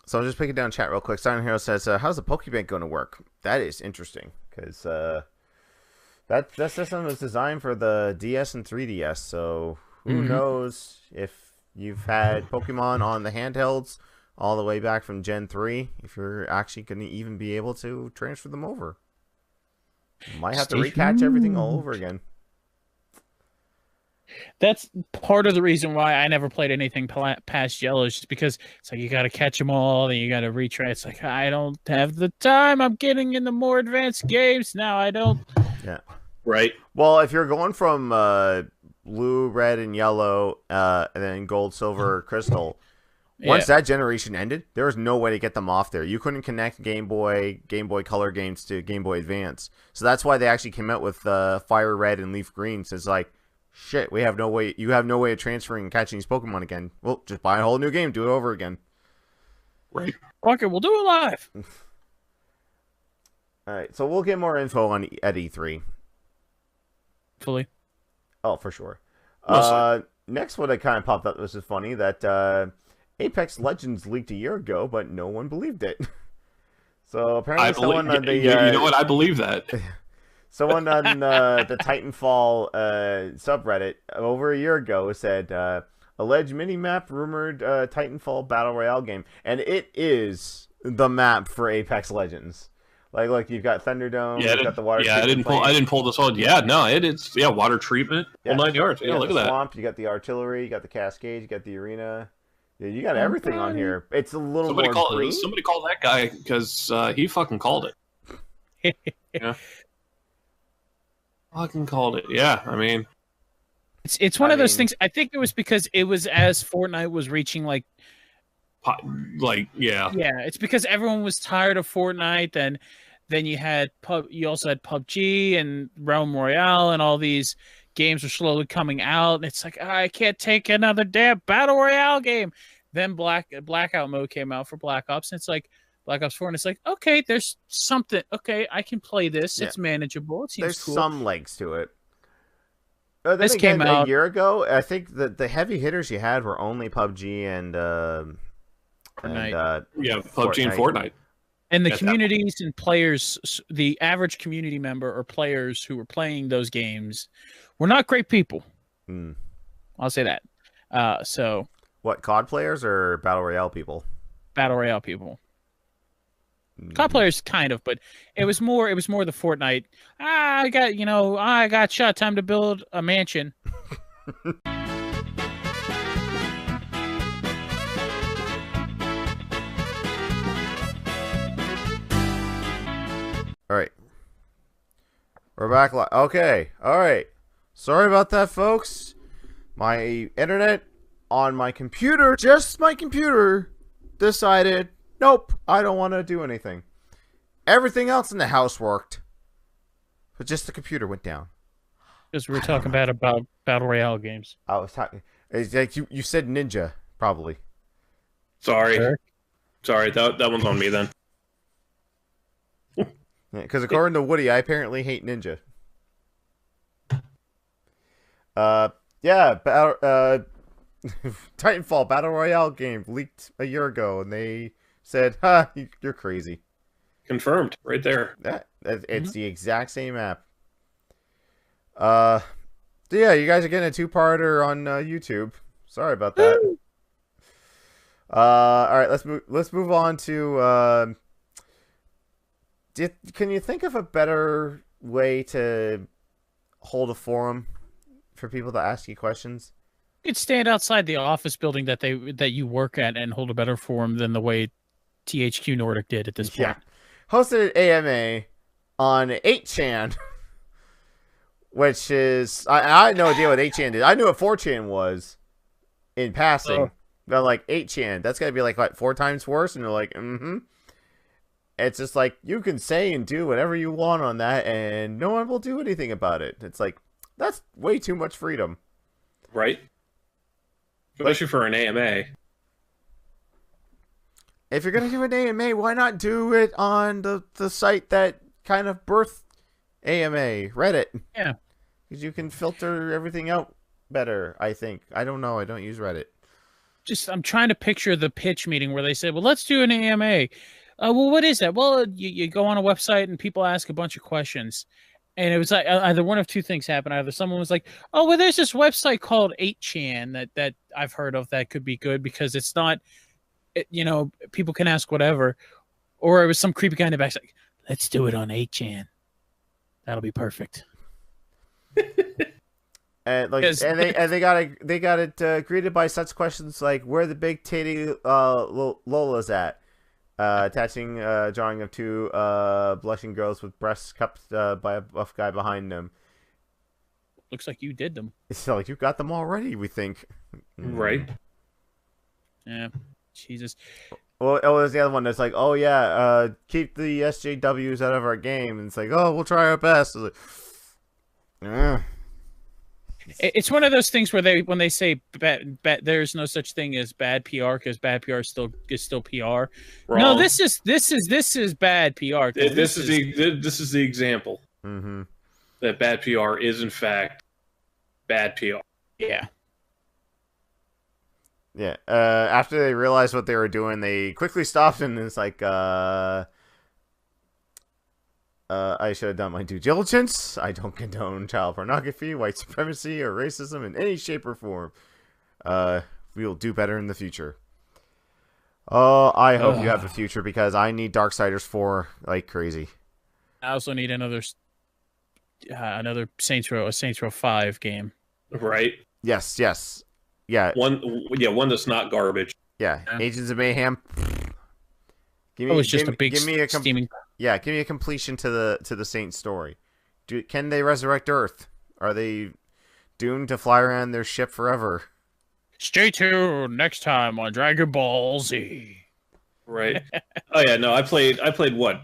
So I'm just picking down chat real quick. Silent Hero says, how's the Pokebank going to work? That is interesting because that system was designed for the DS and 3DS. So who knows if you've had Pokemon on the handhelds all the way back from Gen 3, if you're actually going to even be able to transfer them over. Might have to recatch everything all over again. That's part of the reason why I never played anything past Yellow, is just because it's like you got to catch them all, then you got to retry. It's like, I don't have the time. I'm getting into more advanced games now. I don't. Yeah. Right. Well, if you're going from blue, red, and yellow, and then gold, silver, crystal, once that generation ended, there was no way to get them off there. You couldn't connect Game Boy Color games to Game Boy Advance. So that's why they actually came out with Fire Red and Leaf Green. So it's like, shit, we have no way. You have no way of transferring and catching these Pokemon again. Well, just buy a whole new game, do it over again. Right. Fuck it, we'll do it live. All right, so we'll get more info at E3. Fully. Oh, for sure. Next one that kind of popped up, this is funny, that Apex Legends leaked a year ago, but no one believed it. So apparently someone on the... you know what? I believe that. Someone on the Titanfall subreddit over a year ago said, alleged mini-map rumored Titanfall Battle Royale game. And it is the map for Apex Legends. Like you've got Thunderdome, you've got the water treatment. I didn't pull this on. Yeah, no, it's water treatment, whole 9 yards. Yeah, look at that. Swamp, you got the artillery, you got the cascade, you got the arena. Yeah, you got everything on here. It's a little more green. Somebody called that guy because he fucking called it. Yeah. Fucking called it. Yeah, I mean, it's one of those things. I think it was because it was as Fortnite was reaching yeah. It's because everyone was tired of Fortnite, and then you also had PUBG and Realm Royale, and all these games were slowly coming out, and it's like, I can't take another damn Battle Royale game. Then Blackout mode came out for Black Ops, and it's like, Black Ops 4, and it's like, okay, there's something. Okay, I can play this. Yeah. It's manageable. It seems There's cool. some legs to it. Then This again, came out a year ago. I think the heavy hitters you had were only PUBG and Fortnite. PUBG and Fortnite. And the Yes, communities and players, the average community member or players who were playing those games were not great people. Hmm. I'll say that. So What, COD players or Battle Royale people? Battle Royale people. COD players kind of, but it was more the Fortnite. I got shot. Time to build a mansion. All right. We're back. Okay. All right. Sorry about that, folks. My internet on my computer, just my computer, decided, nope, I don't want to do anything. Everything else in the house worked, but just the computer went down. Because we were talking about Battle Royale games. I was talking. It's like you said Ninja, probably. Sorry. Sure. Sorry, that one's on me then. Because according to Woody, I apparently hate Ninja. Titanfall Battle Royale game leaked a year ago, and they said, "Ha, you're crazy." Confirmed, right there. It's the exact same app. So yeah, you guys are getting a two-parter on YouTube. Sorry about that. All right, let's move on to. Can you think of a better way to hold a forum for people to ask you questions? You could stand outside the office building that you work at and hold a better forum than the way THQ Nordic did at this point. Yeah. Hosted an AMA on 8chan, which is I had no idea what 8chan did. I knew what 4chan was in passing. But like 8chan, that's gotta be like what, 4 times worse, and they're like, It's just like you can say and do whatever you want on that, and no one will do anything about it. It's like that's way too much freedom, right? Especially for an AMA. If you're gonna do an AMA, why not do it on the site that kind of birthed AMA, Reddit? Yeah, because you can filter everything out better. I think. I don't know. I don't use Reddit. I'm trying to picture the pitch meeting where they said, "Well, let's do an AMA." Well, what is that? Well, you go on a website and people ask a bunch of questions. And it was like either one of two things happened. Either someone was like, oh, well, there's this website called 8chan that I've heard of that could be good because it's not, people can ask whatever. Or it was some creepy guy in the back like, let's do it on 8chan. That'll be perfect. And they got it greeted by such questions like, where the big titty Lola's at? Attaching a drawing of 2 blushing girls with breasts cupped by a buff guy behind them. Looks like you did them. It's like you got them already, we think. Right. Yeah. Jesus. Well, it was the other one that's like, oh yeah, keep the SJWs out of our game. And it's like, oh, we'll try our best. It's like, It's one of those things where when they say there's no such thing as bad PR because bad PR is still PR. Wrong. No, this is bad PR. This is the example that bad PR is in fact bad PR. Yeah. Yeah. After they realized what they were doing, they quickly stopped and it's like, I should have done my due diligence. I don't condone child pornography, white supremacy, or racism in any shape or form. We will do better in the future. Oh, I hope you have a future because I need Darksiders 4 like crazy. I also need another Saints Row 5 game. Right. Yes. Yeah. One that's not garbage. Yeah. Agents of Mayhem. Give me a steaming. Yeah, give me a completion to the Saint story. Can they resurrect Earth? Are they doomed to fly around their ship forever? Stay tuned next time on Dragon Ball Z. Right. Oh yeah, no, I played what?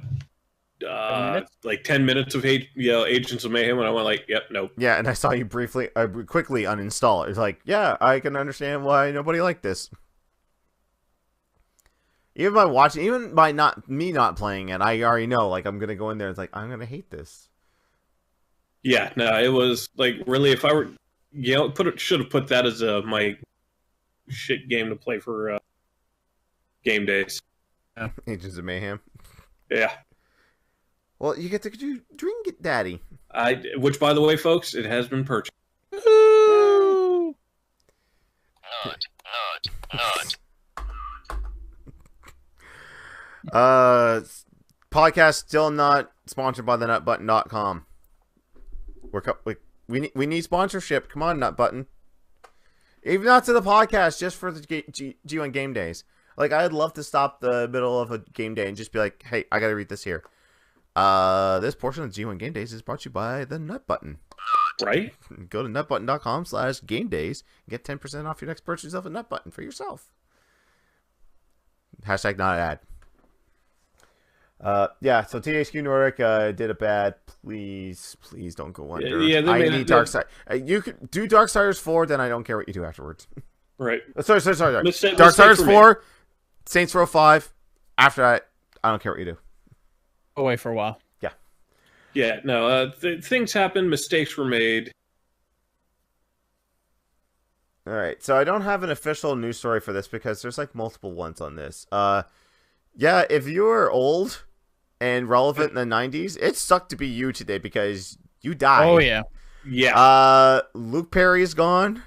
Like 10 minutes of Agents of Mayhem, and I went like, yep, nope. Yeah, and I saw you quickly uninstall it. It's like, yeah, I can understand why nobody liked this. Even by watching, even by not playing it, I already know. Like I'm gonna go in there. It's like I'm gonna hate this. Yeah, no, it was like really. If I were, should have put that as my shit game to play for game days. Agents of Mayhem. Yeah. Well, you get to drink it, Daddy. Which, by the way, folks, it has been purchased. Ooh. Podcast still not sponsored by the nutbutton.com. We need sponsorship. Come on, Nutbutton. Even not to the podcast, just for the G1 Game Days. Like, I'd love to stop the middle of a game day and just be like, hey, I gotta read this here. This portion of G1 Game Days is brought to you by the Nutbutton. Right? Go to nutbutton.com/gamedays and get 10% off your next purchase of a Nutbutton for yourself. Hashtag not an ad. Yeah, so THQ Nordic did a bad. Please don't go under. Yeah, I need Darksiders. You could do Darksiders 4, then I don't care what you do afterwards. Right. Sorry. Darksiders 4, Saints Row 5. After that, I don't care what you do. Away for a while. Yeah. Yeah, no, things happen, mistakes were made. All right, so I don't have an official news story for this because there's like multiple ones on this. Yeah, if you were old and relevant in the 90s, it sucked to be you today because you died. Oh, yeah. Yeah. Luke Perry is gone.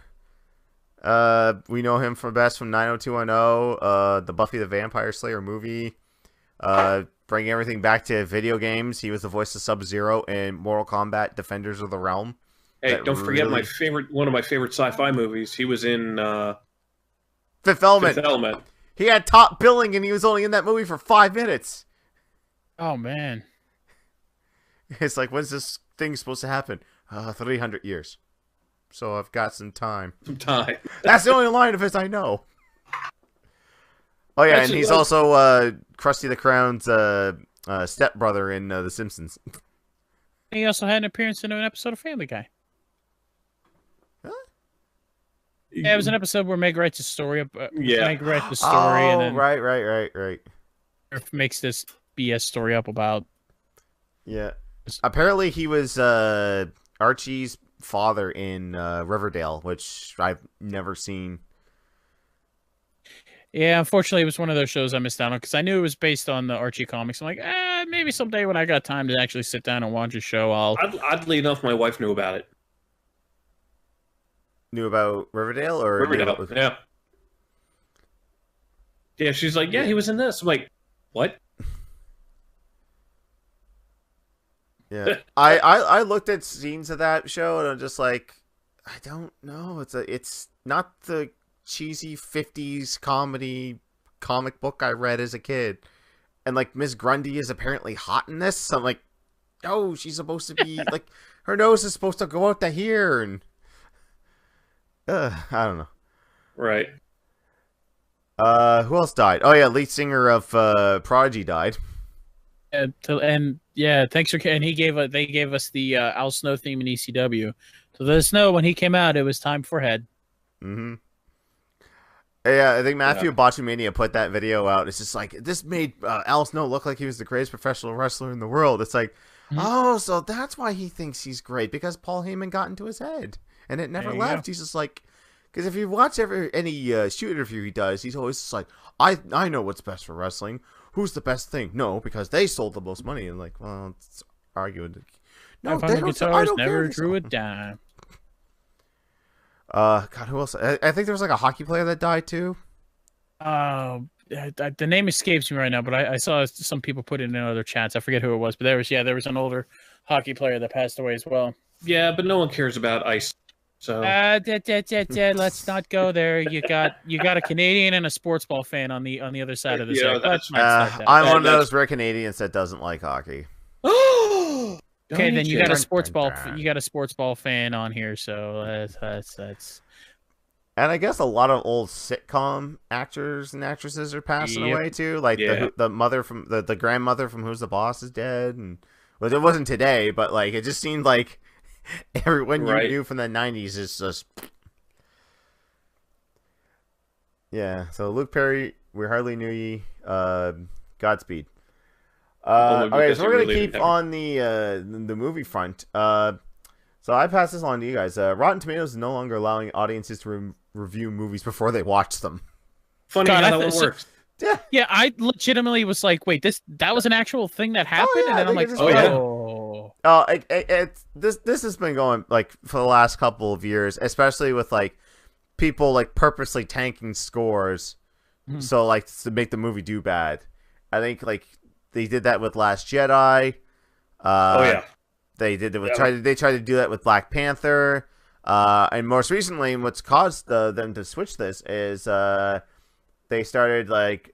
We know him from 90210, the Buffy the Vampire Slayer movie. Bringing everything back to video games. He was the voice of Sub-Zero in Mortal Kombat Defenders of the Realm. Hey, don't forget one of my favorite sci-fi movies. He was in Fifth Element. Fifth Element. He had top billing and he was only in that movie for 5 minutes. Oh, man. It's like, when's this thing supposed to happen? 300 years. So I've got some time. That's the only line of his I know. Oh, yeah, and he's also Krusty the Clown's stepbrother in The Simpsons. He also had an appearance in an episode of Family Guy. Huh? Yeah, it was an episode where Meg writes a story. Meg writes the story, Oh, and then right. makes this BS story up about. Yeah. Apparently, he was Archie's father in Riverdale, which I've never seen. Yeah, unfortunately, it was one of those shows I missed out on because I knew it was based on the Archie comics. I'm like, maybe someday when I got time to actually sit down and watch a show, I'll. Oddly enough, my wife knew about it. Knew about Riverdale or Riverdale? Yeah. Yeah, she's like, yeah, he was in this. I'm like, what? Yeah, I looked at scenes of that show and I'm just like, I don't know. It's not the cheesy 50s comedy comic book I read as a kid. And like Miss Grundy is apparently hot in this. So I'm like, oh, she's supposed to be like her nose is supposed to go out to here and I don't know. Right. Who else died? Oh yeah, lead singer of Prodigy died. And yeah, thanks for. And they gave us the Al Snow theme in ECW. So let us know when he came out. It was time for Head. Mm-hmm. Yeah, I think Matthew Botchamania put that video out. It's just like, this made Al Snow look like he was the greatest professional wrestler in the world. It's like, oh, so that's why he thinks he's great, because Paul Heyman got into his head and it never left. He's just like, because if you watch any shoot interview he does, he's always just like, I know what's best for wrestling. Who's the best thing? No, because they sold the most money. And like, well, it's arguing. No, they don't. I don't never care. drew a dime. God, who else? I think there was like a hockey player that died too. The name escapes me right now, but I saw some people put it in other chats. I forget who it was, but there was an older hockey player that passed away as well. Yeah, but no one cares about ice. So let's not go there. You got a Canadian and a sports ball fan on the other side of the side. I'm one of those rare Canadians that doesn't like hockey. Okay, then you got a sports ball fan on here, so that's. And I guess a lot of old sitcom actors and actresses are passing away too. Like the mother from the grandmother from Who's the Boss is dead, and well, it wasn't today, but like it just seemed like everyone you knew from the 90s is just. Yeah. So Luke Perry, we hardly knew ye. Godspeed. Only Okay, because so you we're gonna really keep didn't have- on the movie front. So I pass this on to you guys. Rotten Tomatoes is no longer allowing audiences to review movies before they watch them. Funny God, how that one works. Yeah. Yeah, I legitimately was like, wait, that was an actual thing that happened, yeah, and then I I'm think like, it just- oh, This has been going like for the last couple of years, especially with like people like purposely tanking scores, so like to make the movie do bad. I think like they did that with Last Jedi. Oh yeah. They did it with they tried to do that with Black Panther, and most recently, what's caused them to switch this is they started like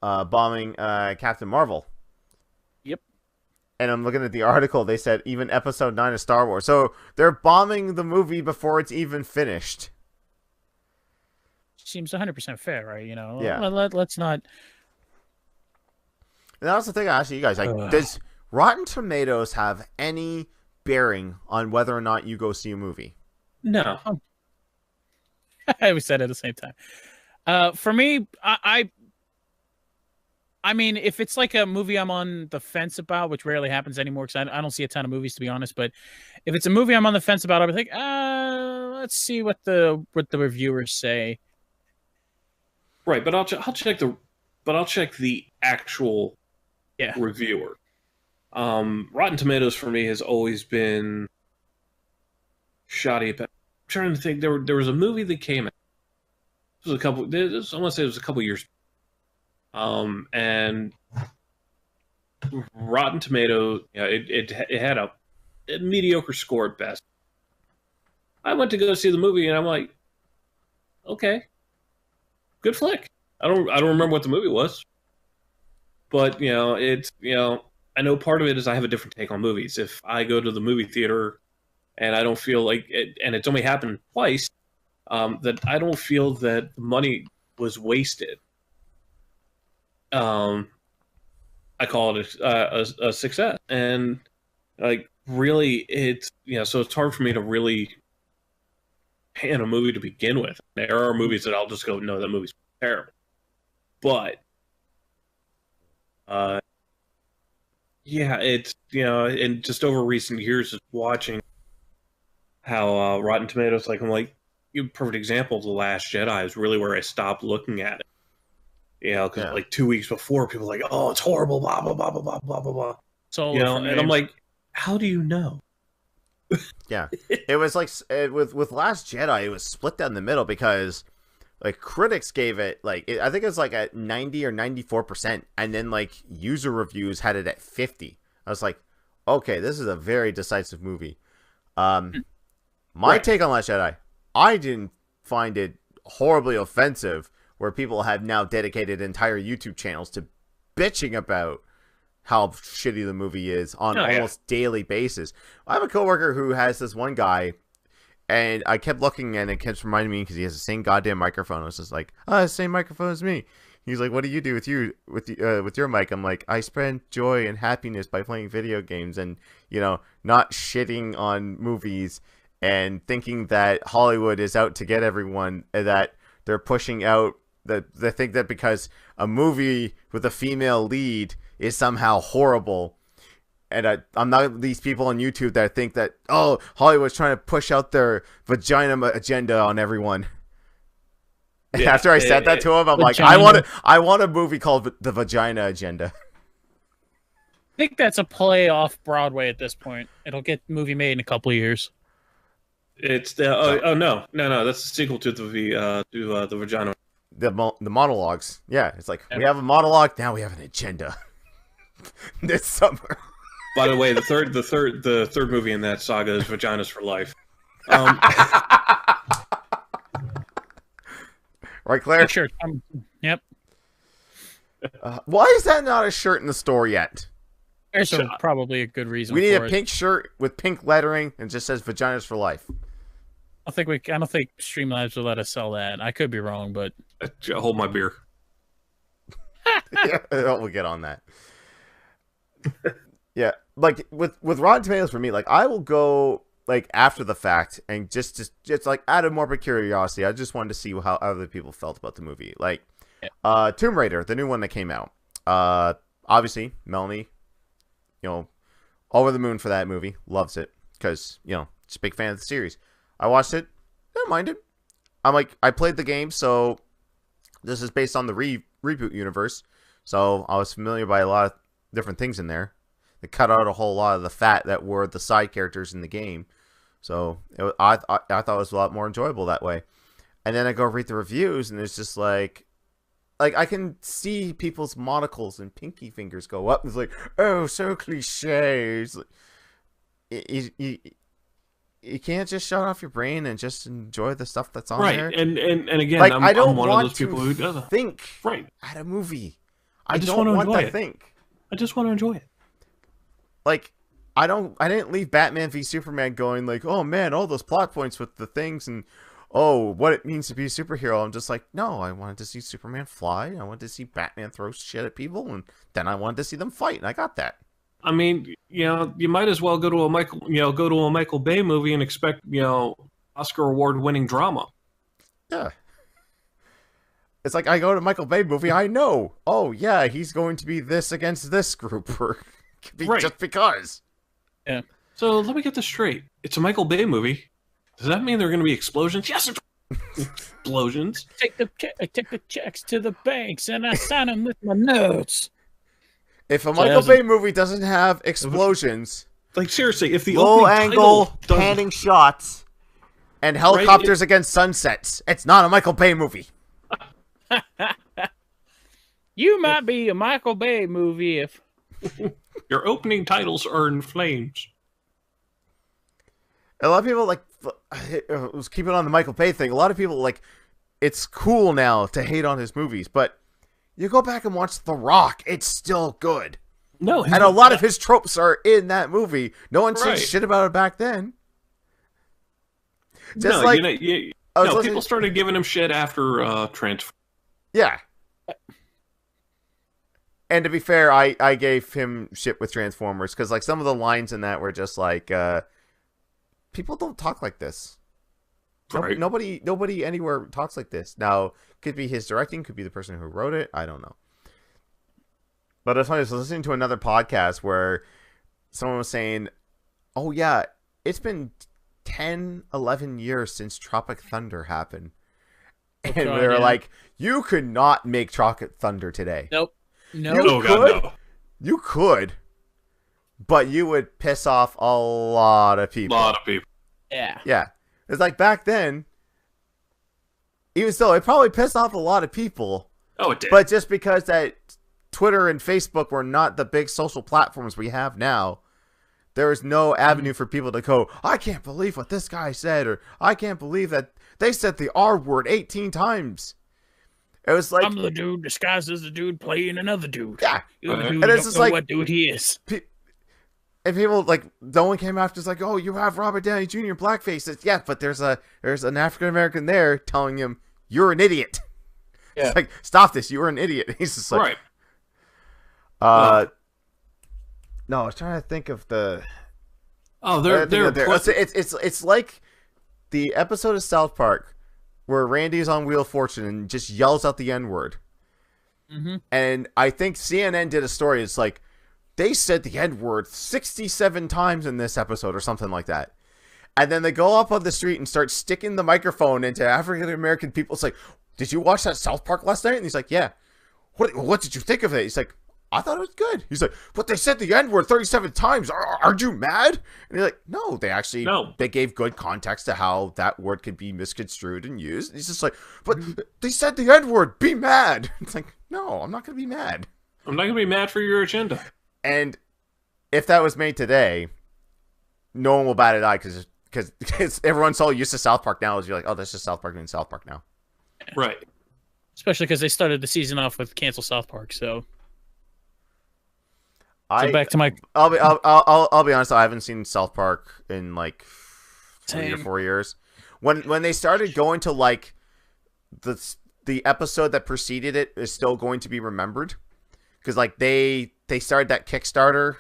bombing Captain Marvel. Yep. And I'm looking at the article. They said even Episode 9 of Star Wars. So they're bombing the movie before it's even finished. seems 100% fair, right? You know, Yeah. Let's not. And that's the thing I ask you guys. Like, does Rotten Tomatoes have any bearing on whether or not you go see a movie? No. We said it at the same time. For me, I mean, if it's like a movie I'm on the fence about, which rarely happens anymore, because I don't see a ton of movies, to be honest. But if it's a movie I'm on the fence about, I'll be like, let's see what the reviewers say. Right, but I'll check the actual reviewer. Rotten Tomatoes for me has always been shoddy. I'm trying to think. There was a movie that came out. I want to say it was a couple years. And Rotten Tomatoes, it had a mediocre score at best. I went to go see the movie, and I'm like, okay, good flick. I don't remember what the movie was, but I know part of it is I have a different take on movies. If I go to the movie theater and I don't feel like it, and it's only happened twice, that I don't feel that the money was wasted. I call it a success, and like really, it's so it's hard for me to really pan a movie to begin with. There are movies that I'll just go, no, that movie's terrible, but it's and just over recent years, just watching how Rotten Tomatoes, like I'm like, perfect example, The Last Jedi is really where I stopped looking at it. Because like 2 weeks before, people were like, "Oh, it's horrible," blah blah blah blah blah blah blah blah. So And I'm like, "How do you know?" Yeah, it was like with Last Jedi, it was split down the middle because like critics gave it like I think it was like at 90 or 94%, and then like user reviews had it at 50. I was like, okay, this is a very decisive movie. My take on Last Jedi, I didn't find it horribly offensive, where people have now dedicated entire YouTube channels to bitching about how shitty the movie is on almost daily basis. I have a coworker who has this one guy, and I kept looking and it kept reminding me because he has the same goddamn microphone. I was just like, the same microphone as me. He's like, what do you do with your mic? I'm like, I spread joy and happiness by playing video games and, not shitting on movies and thinking that Hollywood is out to get everyone, that they're pushing out they think that because a movie with a female lead is somehow horrible. And I'm not these people on YouTube that think that, Hollywood's trying to push out their vagina agenda on everyone. And after I said that to him, I'm like, I want a movie called The Vagina Agenda. I think that's a play off Broadway at this point. It'll get movie made in a couple of years. It's the no, that's the sequel to the Vagina. The monologues. Yeah, it's like we have a monologue, now we have an agenda. This summer. By the way, the third movie in that saga is Vaginas for Life. Right, Claire? Sure. Yep. Why is that not a shirt in the store yet? There's probably a good reason. We need for a it. pink shirt with pink lettering and just says Vaginas for Life. I don't think Streamlabs will let us sell that. I could be wrong, but Hold my beer. Yeah, we'll get on that. Yeah, like with Rotten Tomatoes for me, like I will go like after the fact, and just like out of morbid curiosity, I just wanted to see how other people felt about the movie. Like, Tomb Raider, the new one that came out. Obviously, Melanie, over the moon for that movie, loves it because just a big fan of the series. I watched it, didn't mind it. I'm like, I played the game, so this is based on the reboot universe, so I was familiar by a lot of different things in there. They cut out a whole lot of the fat that were the side characters in the game, so I thought it was a lot more enjoyable that way. And then I go read the reviews, and it's just like I can see people's monocles and pinky fingers go up. It's like, oh, so cliche. It's like, you can't just shut off your brain and just enjoy the stuff that's on there. Right, and again, like, I don't I'm one want of those people who doesn't think right at a movie. I just don't want to think. I just want to enjoy it. Like, I didn't leave Batman v Superman going like, oh man, all those plot points with the things and what it means to be a superhero. I'm just like, no, I wanted to see Superman fly. I wanted to see Batman throw shit at people, and then I wanted to see them fight, and I got that. I mean, you might as well go to a Michael Bay movie and expect, Oscar award-winning drama. Yeah. It's like I go to Michael Bay movie, I know. Oh yeah, he's going to be this against this group, or just because. Yeah. So let me get this straight. It's a Michael Bay movie. Does that mean there are going to be explosions? Yes, explosions. I take the checks to the banks and I sign them with my notes. If a Michael Bay movie doesn't have explosions, like seriously, if the low angle panning shots and helicopters against sunsets, it's not a Michael Bay movie. You might be a Michael Bay movie if your opening titles are in flames. A lot of people was keeping on the Michael Bay thing. A lot of people it's cool now to hate on his movies, but you go back and watch The Rock, it's still good. No, and a lot of his tropes are in that movie. No one said shit about it back then. Just people started giving him shit after Transformers. Yeah. And to be fair, I gave him shit with Transformers because some of the lines in that were just people don't talk like this. Right. Nobody anywhere talks like this. Now, could be his directing, could be the person who wrote it. I don't know. But it's funny, I was listening to another podcast where someone was saying, oh yeah, it's been 10, 11 years since Tropic Thunder happened. And they were like, you could not make Tropic Thunder today. Nope. No. You could, but you would piss off a lot of people. Yeah. Yeah. It's like back then, even still, it probably pissed off a lot of people. Oh, it did. But just because that Twitter and Facebook were not the big social platforms we have now, there was no avenue for people to go, I can't believe what this guy said, or I can't believe that they said the R word 18 times. It was like, I'm the dude disguised as the dude playing another dude. Yeah. You're the dude, and you it's don't just know like, what dude he is. And people no one came after. It's like, oh, you have Robert Downey Jr. in blackface. It's, yeah, but there's an African American there telling him you're an idiot. Yeah. It's like, stop this, you were an idiot. He's just like, right. No, I was trying to think of the. Oh, it's like the episode of South Park where Randy's on Wheel of Fortune and just yells out the N-word. Mm-hmm. And I think CNN did a story. It's like, they said the N-word 67 times in this episode or something like that. And then they go up on the street and start sticking the microphone into African-American people. It's like, did you watch that South Park last night? And he's like, yeah. What did you think of it? He's like, I thought it was good. He's like, but they said the N-word 37 times. Aren't you mad? And you're like, no, they gave good context to how that word could be misconstrued and used. And he's just like, but they said the N-word, be mad. It's like, no, I'm not going to be mad. I'm not going to be mad for your agenda. And if that was made today, no one will bat an eye because everyone's so used to South Park now. Is you're like, oh, that's just South Park doing South Park now. Right. Especially because they started the season off with cancel South Park, so back to my. I'll be honest. I haven't seen South Park in 3 or 4 years. When they started going to the episode that preceded it is still going to be remembered because they started that Kickstarter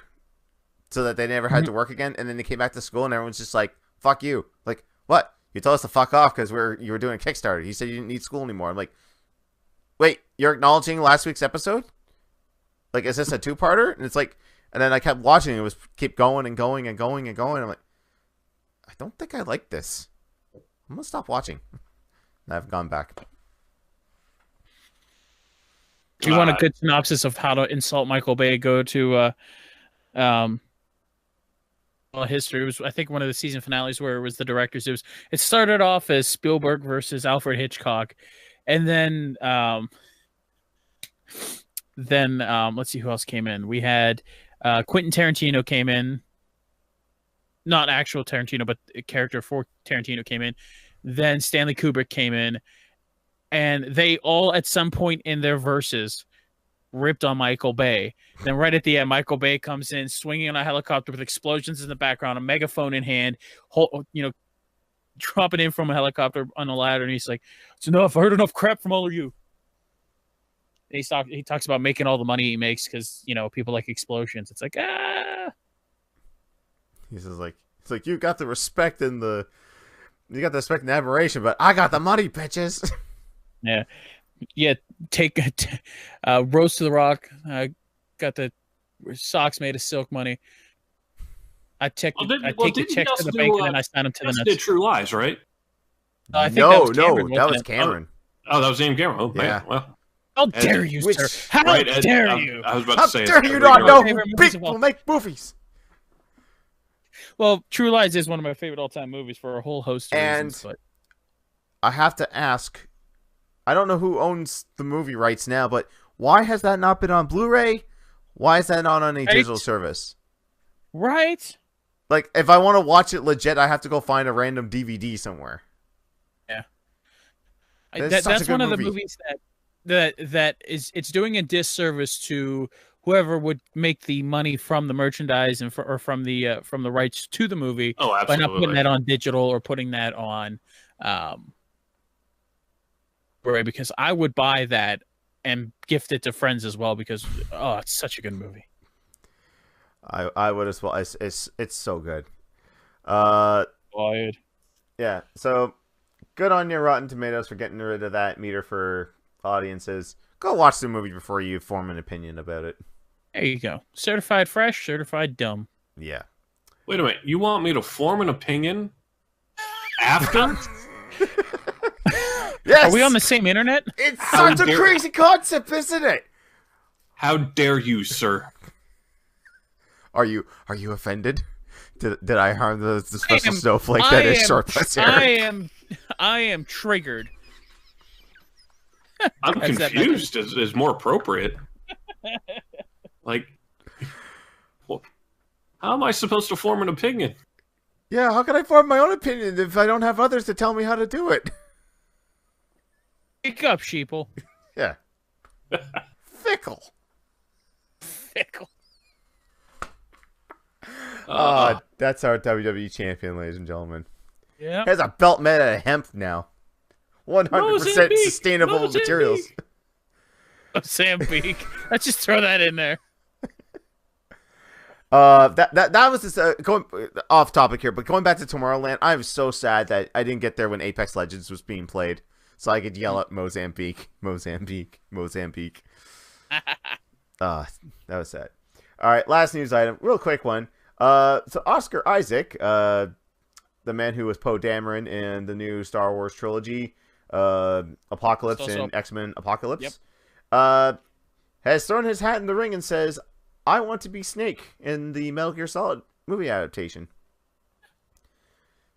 so that they never had to work again, and then they came back to school and everyone's just like, fuck you. Like, what? You told us to fuck off because you were doing a Kickstarter. You said you didn't need school anymore. I'm like, wait, you're acknowledging last week's episode? Like, is this a two-parter? And it's like, and then I kept watching. It was keep going and going and going and going. I'm like, I don't think I like this. I'm gonna stop watching. And I've gone back. Do you want a good synopsis of how to insult Michael Bay? Go to history. It was, I think, one of the season finales where it was the directors. It started off as Spielberg versus Alfred Hitchcock, and then let's see who else came in. We had Quentin Tarantino came in, not actual Tarantino, but a character for Tarantino came in. Then Stanley Kubrick came in, and they all at some point in their verses ripped on Michael Bay. Then right at the end, Michael Bay comes in swinging on a helicopter with explosions in the background, a megaphone in hand, dropping in from a helicopter on a ladder, and he's like, "It's enough. I heard enough crap from all of you." And he talks about making all the money he makes because people like explosions. It's like He's just like, it's like you got the respect and admiration, but I got the money, bitches. Yeah. Take Rose to the Rock. Got the socks made of silk money. I take the check to the bank and then I send them to the Nets. Did True Lies, right? I think that was Cameron. Oh, that was James Cameron. Oh, yeah. Man. Well, how dare you, sir? How dare you? I was about to say, how dare you not know who people make movies? Well, True Lies is one of my favorite all-time movies for a whole host of reasons. But I have to ask, I don't know who owns the movie rights now, but why has that not been on Blu-ray? Why is that not on a digital service? Right? Like, if I want to watch it legit, I have to go find a random DVD somewhere. Yeah. That's one of the movies that is doing a disservice to whoever would make the money from the merchandise and from the rights to the movie by not putting that on digital or putting that on Blu-ray, because I would buy that and gift it to friends as well because it's such a good movie. I would as well. It's so good. Yeah. So good on your Rotten Tomatoes for getting rid of that meter for audiences. Go watch the movie before you form an opinion about it. There you go. Certified fresh, certified dumb. Yeah. Wait a minute. You want me to form an opinion after? Yes. Are we on the same internet? It's such a crazy concept, isn't it? How dare you, sir? Are you offended? Did I harm the special snowflake that is Shortbus Eric? I am triggered. I'm confused is more appropriate. Like, well, how am I supposed to form an opinion? Yeah, how can I form my own opinion if I don't have others to tell me how to do it? Wake up, sheeple. Yeah. Fickle. That's our WWE champion, ladies and gentlemen. Yeah. He has a belt made out of hemp now. 100% sustainable materials. Mozambique. Let's just throw that in there. That was just going off topic here, but going back to Tomorrowland, I'm so sad that I didn't get there when Apex Legends was being played, so I could yell at Mozambique. That was sad. All right, last news item, real quick one. So Oscar Isaac, the man who was Poe Dameron in the new Star Wars trilogy, Apocalypse and X-Men Apocalypse, has thrown his hat in the ring and says, I want to be Snake in the Metal Gear Solid movie adaptation.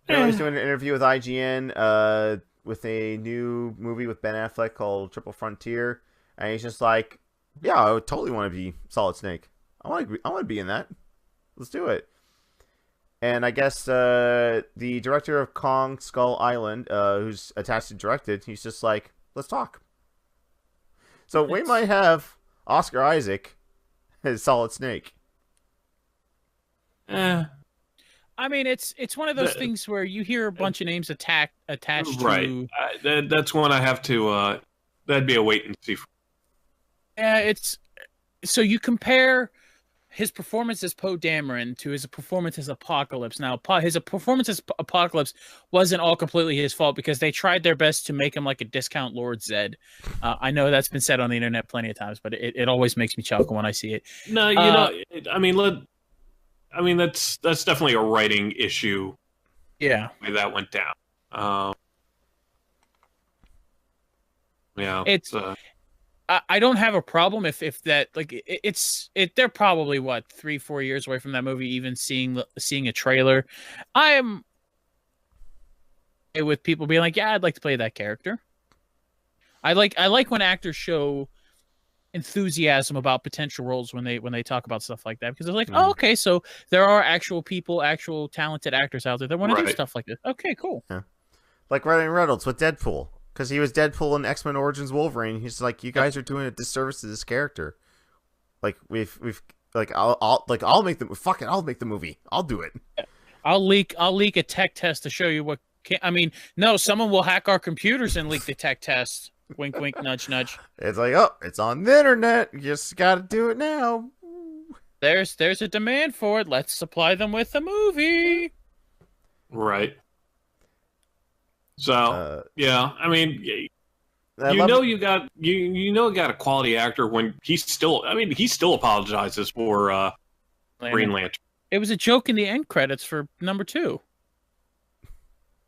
He's doing an interview with IGN with a new movie with Ben Affleck called Triple Frontier, and he's just like, yeah, I would totally want to be Solid Snake. I want to be in that. Let's do it. And I guess the director of Kong Skull Island, who's attached to direct it, he's just like, let's talk. So we might have Oscar Isaac as Solid Snake. I mean, it's one of those things where you hear a bunch of names attached to... Right. That's one I have to... that'd be a wait and see. Yeah, it's... So you compare his performance as Poe Dameron to his performance as Apocalypse. Now, his performance as Apocalypse wasn't all completely his fault because they tried their best to make him like a discount Lord Zed. I know that's been said on the internet plenty of times, but it always makes me chuckle when I see it. No, I mean, that's definitely a writing issue. Yeah, The way that went down. Yeah, it's. I don't have a problem if that like they're probably what 3-4 years away from that movie even seeing a trailer. I am with people being like, yeah, I'd like to play that character. I like when actors show enthusiasm about potential roles when they talk about stuff like that because they're like, oh, okay, so there are actual people, actual talented actors out there that want to do stuff like this. Okay, cool. Yeah. Like Ryan Reynolds with Deadpool. Because he was Deadpool in X-Men Origins Wolverine. He's like, you guys are doing a disservice to this character. Like we've like I'll make the I'll make the movie. I'll do it. I'll leak a tech test to show you what. No, someone will hack our computers and leak the tech test. Wink, wink, nudge, nudge. It's like, oh, it's on the internet. You just got to do it now. There's a demand for it. Let's supply them with a movie. Right. So yeah, I mean, you got a quality actor when he still apologizes for Green Lantern. It was a joke in the end credits for number 2.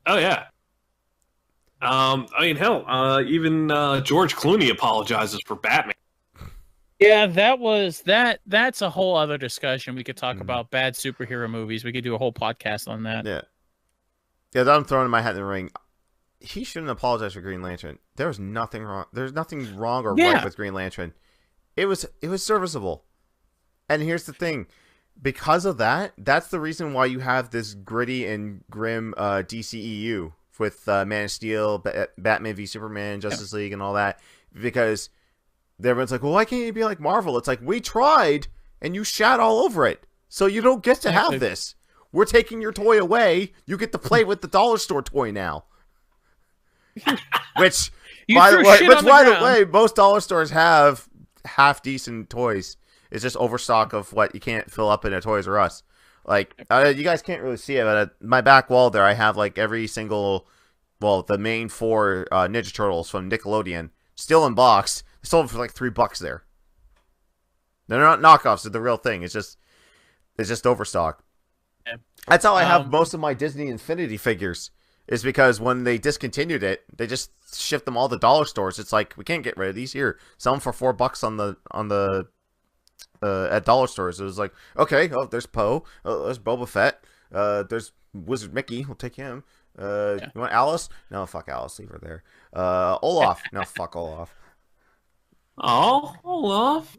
Oh yeah. I mean, hell, even George Clooney apologizes for Batman. Yeah, that's a whole other discussion. We could talk about bad superhero movies. We could do a whole podcast on that. Yeah. Yeah, I'm throwing my hat in the ring. He shouldn't apologize for Green Lantern. There was nothing wrong. There's nothing wrong or right with Green Lantern. It was serviceable. And here's the thing. Because of that, that's the reason why you have this gritty and grim DCEU with Man of Steel, Batman v Superman, Justice League, and all that. Because everyone's like, well, why can't you be like Marvel? It's like, we tried, and you shat all over it. So you don't get to have this. We're taking your toy away. You get to play with the dollar store toy now. Which, by the way, most dollar stores have half decent toys. It's just overstock of what you can't fill up in a Toys R Us. Like, you guys can't really see it, but at my back wall there, I have like every single, the main 4 Ninja Turtles from Nickelodeon still in box. They sold them for like $3 there. They're not knockoffs; they're the real thing. It's just overstock. Yeah. That's how I have most of my Disney Infinity figures. Is because when they discontinued it, they just shipped them all to dollar stores. It's like, we can't get rid of these. Here, sell them for $4 on the at dollar stores. It was like, okay, there's Poe, there's Boba Fett, there's Wizard Mickey. We'll take him. You want Alice? No, fuck Alice. Leave her there. Olaf? No, fuck Olaf. Oh, Olaf.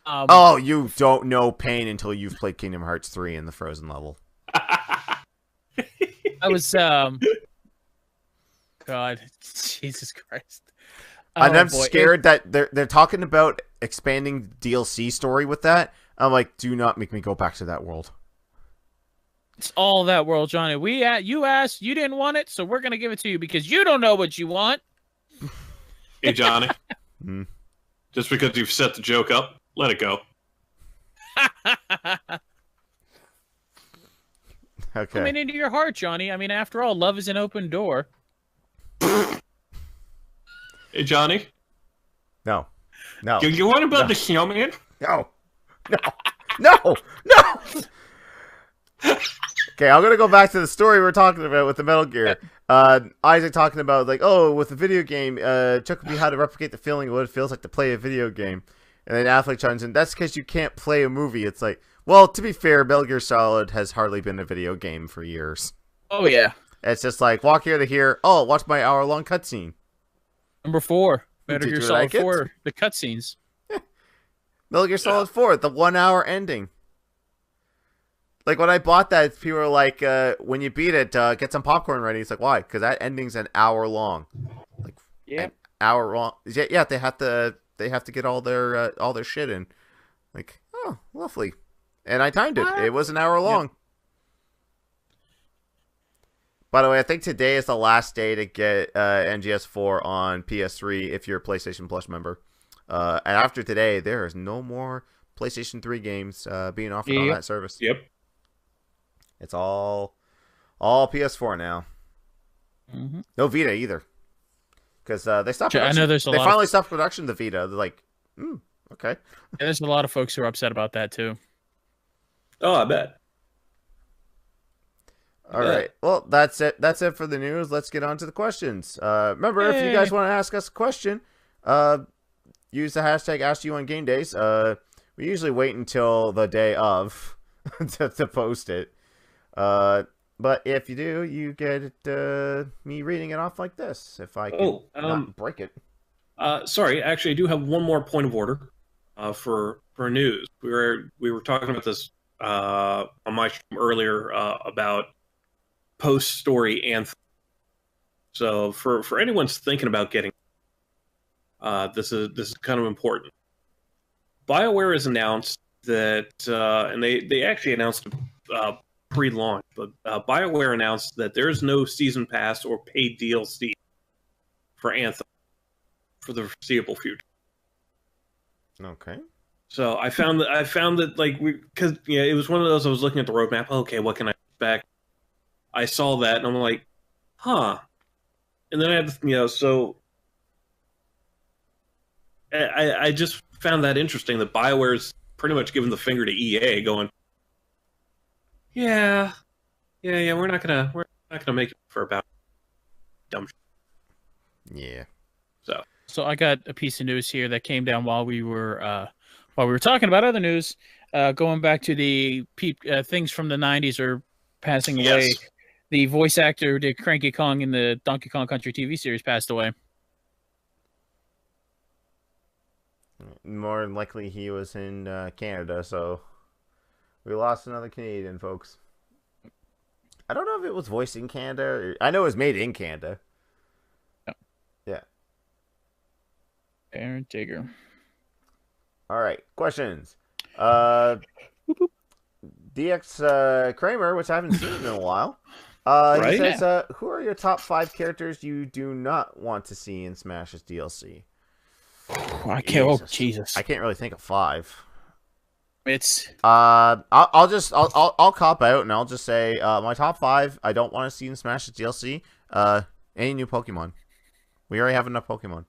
Oh, you don't know pain until you've played Kingdom Hearts 3 in the Frozen level. I was God, Jesus Christ. And I'm scared that they're talking about expanding DLC story with that. I'm like, do not make me go back to that world. It's all that world, Johnny. You asked, you didn't want it, so we're gonna give it to you because you don't know what you want. Hey, Johnny. Just because you've set the joke up, let it go. Okay. Coming into your heart, Johnny. I mean, after all, love is an open door. Hey, Johnny. No. You want about the snowman? No. Okay, I'm gonna go back to the story we were talking about with the Metal Gear. Isaac talking about like, with the video game, took me how to replicate the feeling of what it feels like to play a video game. And then Affleck chimes in, that's because you can't play a movie. It's like, well, to be fair, Metal Gear Solid has hardly been a video game for years. Oh, yeah. It's just like, walk here to here, watch my hour-long cutscene. Number 4, Metal Gear Solid 4, the cutscenes. Metal Gear Solid 4, the 1 hour ending. Like, when I bought that, people were like, when you beat it, get some popcorn ready. It's like, why? Because that ending's an hour long. Like, an hour long. Yeah, they have to get all their shit in. Like, oh, lovely. And I timed it. It was an hour long. Yeah. By the way, I think today is the last day to get NGS4 on PS3 if you're a PlayStation Plus member. And after today, there is no more PlayStation 3 games being offered on that service. Yep. It's all PS4 now. Mm-hmm. No Vita either, because they stopped. Production. I know there's a they lot finally of... stopped production of the Vita. They're like, okay. Yeah, there's a lot of folks who are upset about that too. Oh, I bet. All right. Well, that's it. That's it for the news. Let's get on to the questions. Remember, if you guys want to ask us a question, use the hashtag #AskYouOnGameDays. We usually wait until the day of to post it. But if you do, you get me reading it off like this. If I can not break it. Sorry, actually, I do have one more point of order for news. We were talking about this on my stream earlier about post-story anthem. So for anyone's thinking about getting this is kind of important. BioWare has announced that, and they actually announced pre-launch, but BioWare announced that there's no season pass or paid DLC for Anthem for the foreseeable future. Okay. So I found that like because it was one of those, I was looking at the roadmap. Okay, what can I expect? I saw that and I'm like, huh. And then I had so I just found that interesting that BioWare's pretty much giving the finger to EA, going, yeah, we're not gonna make it for about dumb shit. Yeah. So I got a piece of news here that came down while we were talking about other news. Going back to the things from the 90s are passing away. Yes. The voice actor who did Cranky Kong in the Donkey Kong Country TV series passed away. More than likely, he was in Canada, so we lost another Canadian, folks. I don't know if it was voiced in Canada. I know it was made in Canada. Yeah. Aaron Digger. All right, questions. DX Kramer, which I haven't seen in a while. He says, who are your top 5 characters you do not want to see in Smash's DLC? I can't. Oh, Jesus! I can't really think of 5. It's. I'll cop out and I'll just say my top 5 I don't want to see in Smash's DLC. Any new Pokemon. We already have enough Pokemon.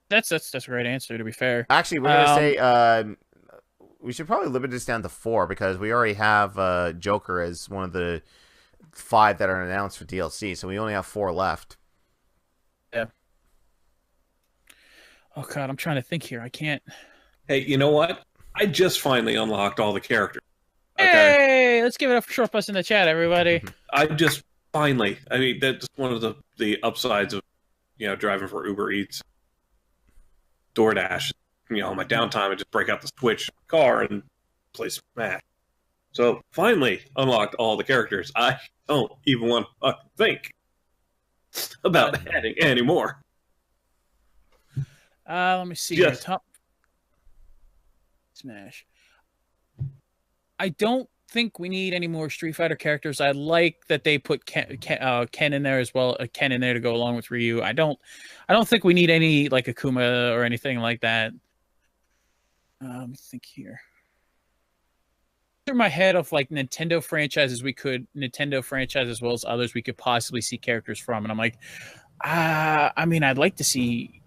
That's a great answer. To be fair, actually, we're gonna say we should probably limit this down to 4 because we already have Joker as one of the 5 that are announced for DLC, so we only have 4 left. Yeah. Oh God, I'm trying to think here. I can't. Hey, you know what? I just finally unlocked all the characters. Okay. Hey, let's give it up for Short Bus in the chat, everybody. I just finally. I mean, that's one of the upsides of driving for Uber Eats, DoorDash. On my downtime, I just break out the Switch car and play Smash. So finally unlocked all the characters. I don't even want to think about adding any more. Let me see. Yes. Top Smash. I don't think we need any more Street Fighter characters. I like that they put Ken in there as well. Ken in there to go along with Ryu. I don't think we need any like Akuma or anything like that. Let me think here. Through my head of like Nintendo franchises, Nintendo franchise as well as others we could possibly see characters from, and I'm like, I mean, I'd like to see.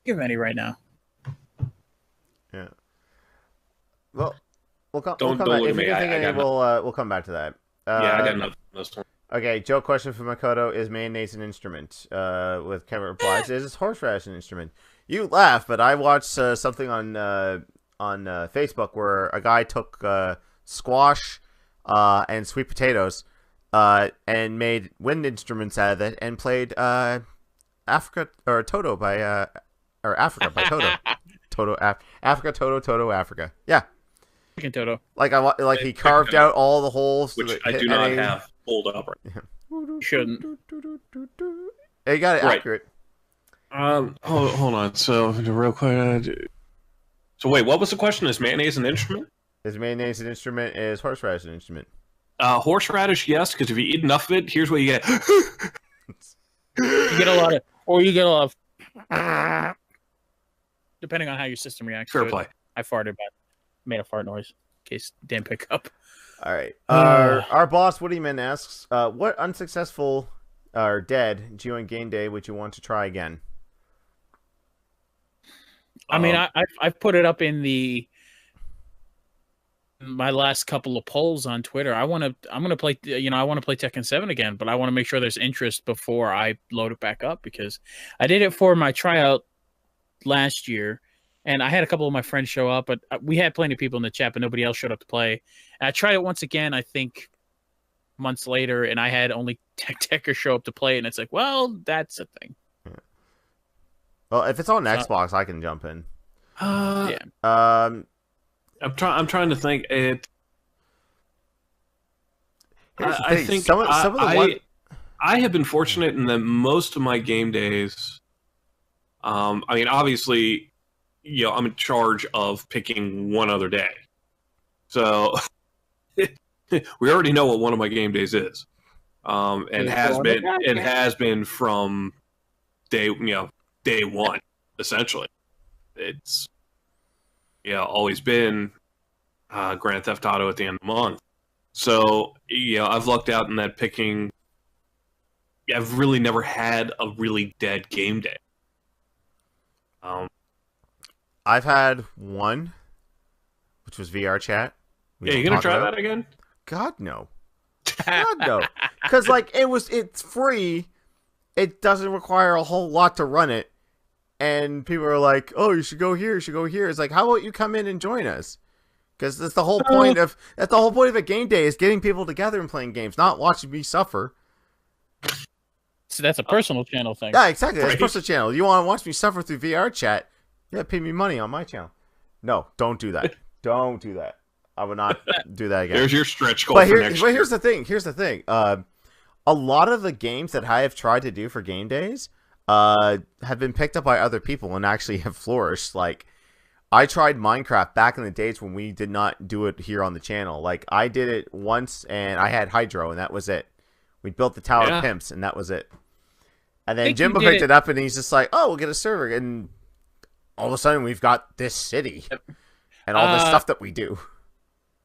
Give any right now. Yeah. Well, we'll come don't back. look If at me. you think any, we'll come back to that. Yeah, I got nothing on this one. Okay, Joe. Question from Makoto: is mayonnaise an instrument? With Kevin replies, "Is horseradish an instrument?" You laugh, but I watched something on Facebook where a guy took squash and sweet potatoes and made wind instruments out of it and played Africa by Toto. Africa Toto Africa. Yeah. Chicken Toto. Like he carved out all the holes, which I do not have pulled up right now. Shouldn't. You got it accurate. Hold on. So real quick. So wait, what was the question? Is mayonnaise an instrument? Is mayonnaise an instrument? Is horseradish an instrument? Horseradish, yes, because if you eat enough of it, here's what you get. You get a lot of, or you get a lot of. Yeah. All right, let me see. Top. Smash. I don't think we need any more Street Fighter characters. I'd like that they put Ken in there as well. Ken in there to go along with Ryu. I don't think we need any like Akuma or anything like that. depending on how your system reacts. Fair to play. It. I farted, but made a fart noise in case it didn't pick up. All right. Our boss Woodyman asks, "What unsuccessful or dead Geo and Game Day would you want to try again?" I mean, I've put it up in my last couple of polls on Twitter. I'm gonna play. I want to play Tekken 7 again, but I want to make sure there's interest before I load it back up because I did it for my tryout last year, and I had a couple of my friends show up, but we had plenty of people in the chat, but nobody else showed up to play. And I tried it once again, I think months later, and I had only Tekker show up to play, and it's like, well, that's a thing. Well, if it's on Xbox, I can jump in. Yeah. I'm trying to think. I think some of the I have been fortunate in that most of my game days. I mean, obviously, I'm in charge of picking one other day, so we already know what one of my game days is, and has been from day one, essentially. It's always been Grand Theft Auto at the end of the month. So I've lucked out in that picking. I've really never had a really dead game day. I've had one, which was VR chat. Yeah, you gonna try that again? God no. God no. Because it's free. It doesn't require a whole lot to run it. And people are like, "Oh, you should go here. You should go here." It's like, how about you come in and join us? Because that's the whole point of a game day is getting people together and playing games, not watching me suffer. So that's a personal channel thing. Yeah, exactly. That's a personal channel. You want to watch me suffer through VR chat? Yeah, pay me money on my channel. No, don't do that. Don't do that. I would not do that again. There's your stretch goal for next year. But here's the thing. Here's the thing. A lot of the games that I have tried to do for game days have been picked up by other people and actually have flourished. Like, I tried Minecraft back in the days when we did not do it here on the channel. Like, I did it once, and I had Hydro, and that was it. We built the Tower of Pimps, and that was it. And then Jimbo picked it up, and he's just like, "Oh, we'll get a server." And all of a sudden, we've got this city and all this stuff that we do.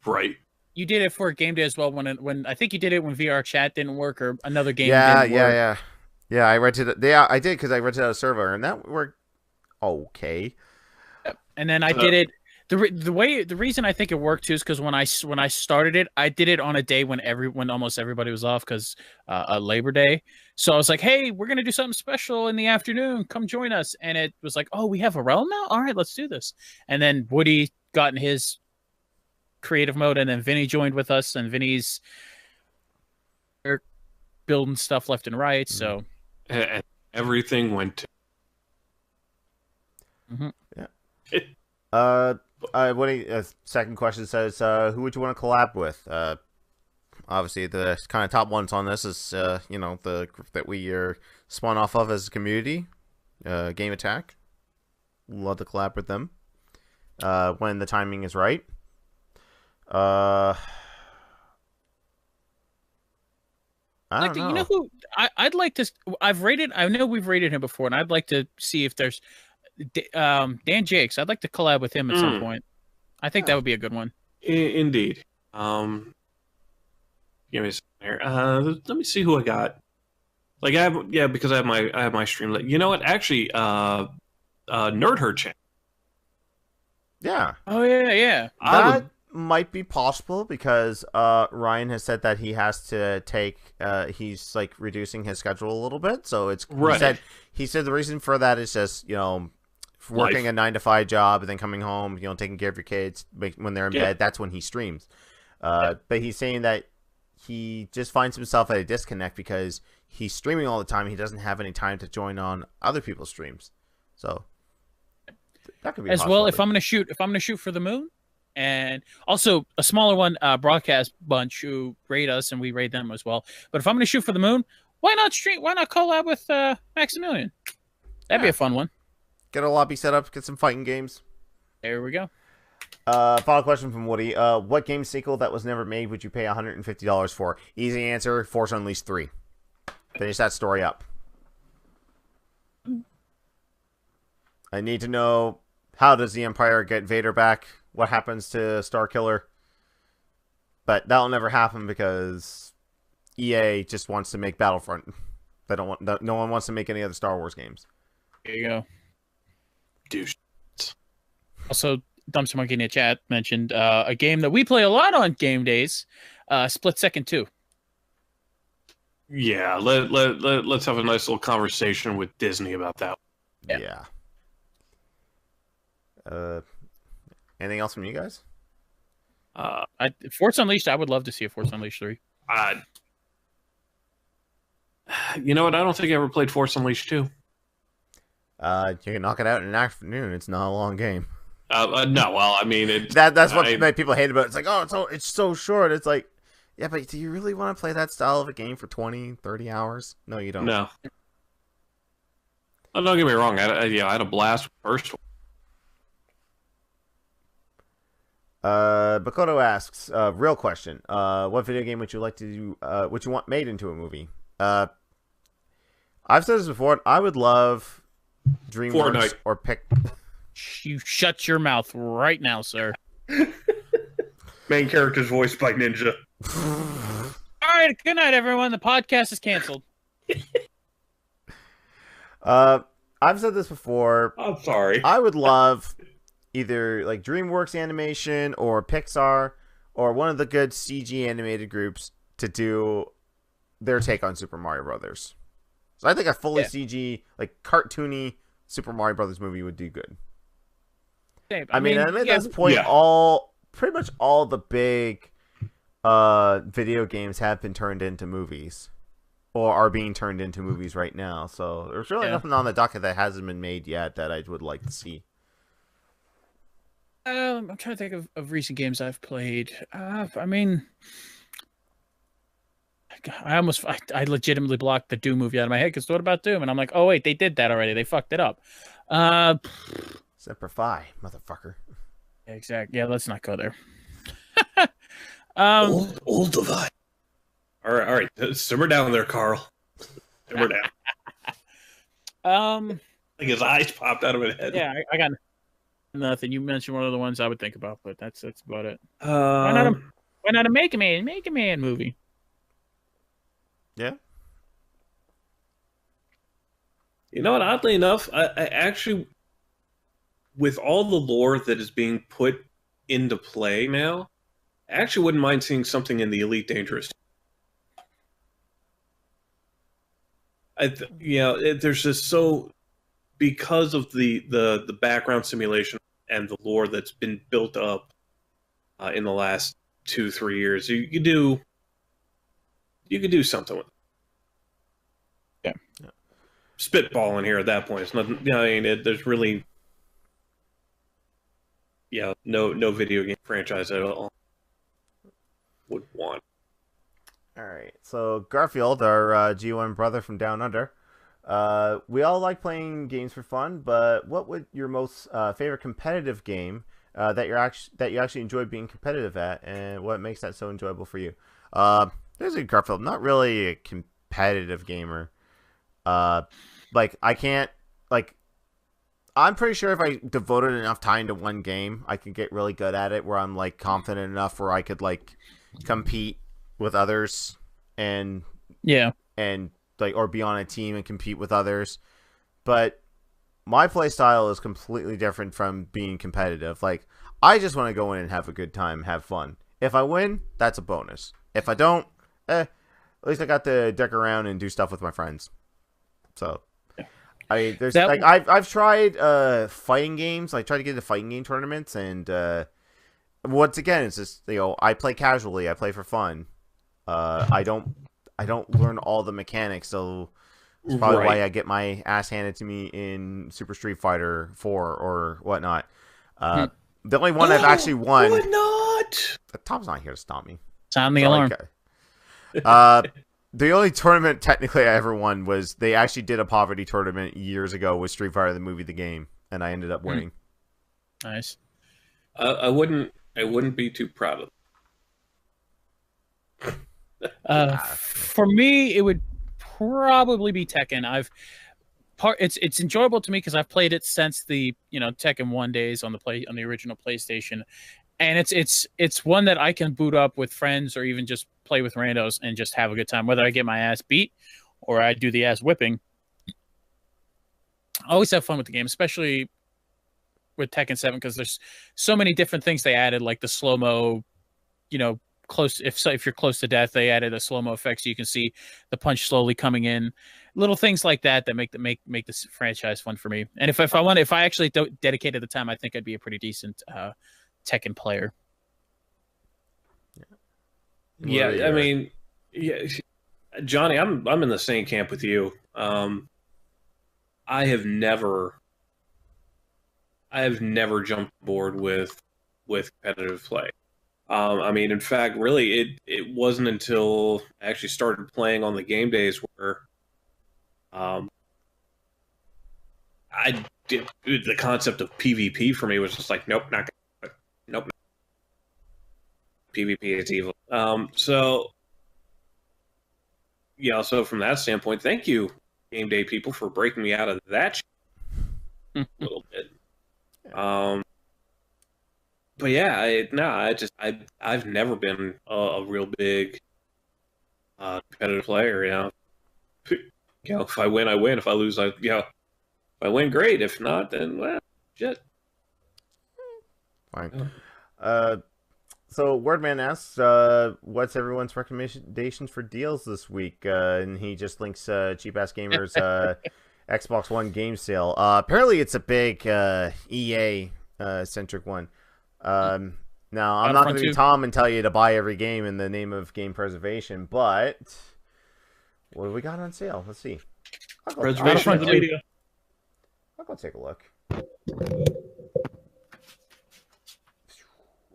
Right. You did it for a game day as well. When I think you did it when VR chat didn't work or another game. didn't work. Yeah. I rented it. Yeah, I did because I rented out a server, and that worked okay. And then I did it. The reason I think it worked too is because when I started it, I did it on a day when almost everybody was off because Labor Day. So I was like, "Hey, we're gonna do something special in the afternoon. Come join us." And it was like, "Oh, we have a realm now. All right, let's do this." And then Woody got in his creative mode, and then Vinny joined with us, and Vinny's building stuff left and right. So everything went to. Yeah. Second question says, who would you want to collab with? Obviously, the kind of top ones on this is, the group that we are spun off of as a community, Gameattack. Love to collab with them when the timing is right. I don't know. You know who I'd like to? I've rated. I know we've rated him before, and I'd like to see if there's Dan Jakes. I'd like to collab with him at some point. I think that would be a good one. Indeed. Give me a second here. Let me see who I got. Like because I have my stream. You know what? Actually, Nerd Herd channel. Yeah. Oh yeah. That might be possible because Ryan has said that he has to take. He's like reducing his schedule a little bit, so it's right. He said the reason for that is just working a 9-to-5 job and then coming home, taking care of your kids when they're in bed. That's when he streams. But he's saying that he just finds himself at a disconnect because he's streaming all the time. He doesn't have any time to join on other people's streams. So that could be as well. If I'm gonna shoot for the moon, and also a smaller one, broadcast bunch who raid us and we raid them as well. But if I'm gonna shoot for the moon, why not collab with Maximilian? That'd be a fun one. Get a lobby set up, get some fighting games. There we go. Final question from Woody. What game sequel that was never made would you pay $150 for? Easy answer, Force Unleashed 3. Finish that story up. I need to know how does the Empire get Vader back? What happens to Starkiller? But that'll never happen because EA just wants to make Battlefront. They don't want. No one wants to make any other Star Wars games. There you go. Douche. Also, Dumpster Monkey in the chat mentioned a game that we play a lot on Game Days, Split Second 2. Yeah, let's have a nice little conversation with Disney about that. Yeah. Anything else from you guys? Force Unleashed, I would love to see a Force Unleashed 3. You know what? I don't think I ever played Force Unleashed 2. You can knock it out in an afternoon. It's not a long game. No, well, I mean, that's what people hate about it. It's like, oh, it's so short. It's like, yeah, but do you really want to play that style of a game for 20, 30 hours? No, you don't. No. Oh, don't get me wrong. I had a blast with the first one. Bakoto asks, real question. What video game would you like to do, would you want made into a movie? I've said this before. I would love DreamWorks Fortnite. or pick. You shut your mouth right now, sir. Main character's voiced by Ninja. All right, good night, everyone. The podcast is canceled. I've said this before. I'm sorry. I would love either like DreamWorks Animation or Pixar or one of the good CG animated groups to do their take on Super Mario Brothers. So I think a fully CG, like cartoony Super Mario Brothers movie would do good. I mean, at this point, pretty much all the big video games have been turned into movies or are being turned into movies right now. So there's really nothing on the docket that hasn't been made yet that I would like to see. I'm trying to think of recent games I've played. I mean, I legitimately blocked the Doom movie out of my head because what about Doom? And I'm like, oh wait, they did that already. They fucked it up. Semper Fi, motherfucker. Exactly. Yeah, let's not go there. Old divide. All right. Simmer down there, Carl. Simmer down. Like his eyes popped out of his head. Yeah, I got nothing. You mentioned one of the ones I would think about, but that's about it. Why not a Mega Man movie? Yeah. You know what? Oddly enough, I actually, with all the lore that is being put into play now, I actually wouldn't mind seeing something in the Elite Dangerous. There's just so, because of the background simulation and the lore that's been built up in the last 2-3 years, you could do something with it. Yeah. Spitballing here at that point. It's nothing. I mean, there's really, no video game franchise at all would want. All right. So Garfield, our G1 brother from Down Under, we all like playing games for fun, but what would your most favorite competitive game that you actually enjoy being competitive at, and what makes that so enjoyable for you? There's a Garfield, not really a competitive gamer. Like I can't like. I'm pretty sure if I devoted enough time to one game, I could get really good at it. Where I'm like confident enough where I could like compete with others and like or be on a team and compete with others. But my play style is completely different from being competitive. Like I just want to go in and have a good time, have fun. If I win, that's a bonus. If I don't, at least I got to dick around and do stuff with my friends. So, I've tried fighting games. I tried to get into fighting game tournaments, and once again, it's just I play casually. I play for fun. I don't learn all the mechanics, so it's probably why I get my ass handed to me in Super Street Fighter 4 or whatnot. The only one I've actually won. Why not? Tom's not here to stop me. Sound the alarm. The only tournament technically I ever won was they actually did a poverty tournament years ago with Street Fighter the movie, the game, and I ended up winning. Nice. I wouldn't be too proud of For me, it would probably be Tekken. it's enjoyable to me because I've played it since the Tekken 1 days on the original PlayStation, and it's one that I can boot up with friends or even just play with randos and just have a good time, whether I get my ass beat or I do the ass whipping. I always have fun with the game, especially with Tekken 7, because there's so many different things they added, like the slow-mo, close if you're close to death, they added a slow-mo effect so you can see the punch slowly coming in. Little things like that make this franchise fun for me. And if I actually dedicated the time, I think I'd be a pretty decent Tekken player. Yeah, I mean, yeah, Johnny, I'm in the same camp with you. I have never jumped aboard with competitive play. I mean, in fact, really, it wasn't until I actually started playing on the game days where the concept of PvP for me was just like, nope, not gonna, nope. PvP is evil. So from that standpoint, thank you, Game Day people, for breaking me out of that a little bit. But yeah, I've never been a real big competitive player. If I win, I win. If I lose, if I win, great. If not, then well, shit. Fine. So Wordman asks, what's everyone's recommendations for deals this week? And he just links Cheap Ass Gamers Xbox One game sale. Apparently it's a big EA centric one. Now I'm not going to be Tom and tell you to buy every game in the name of game preservation, but what do we got on sale? Let's see. I'll go take a look.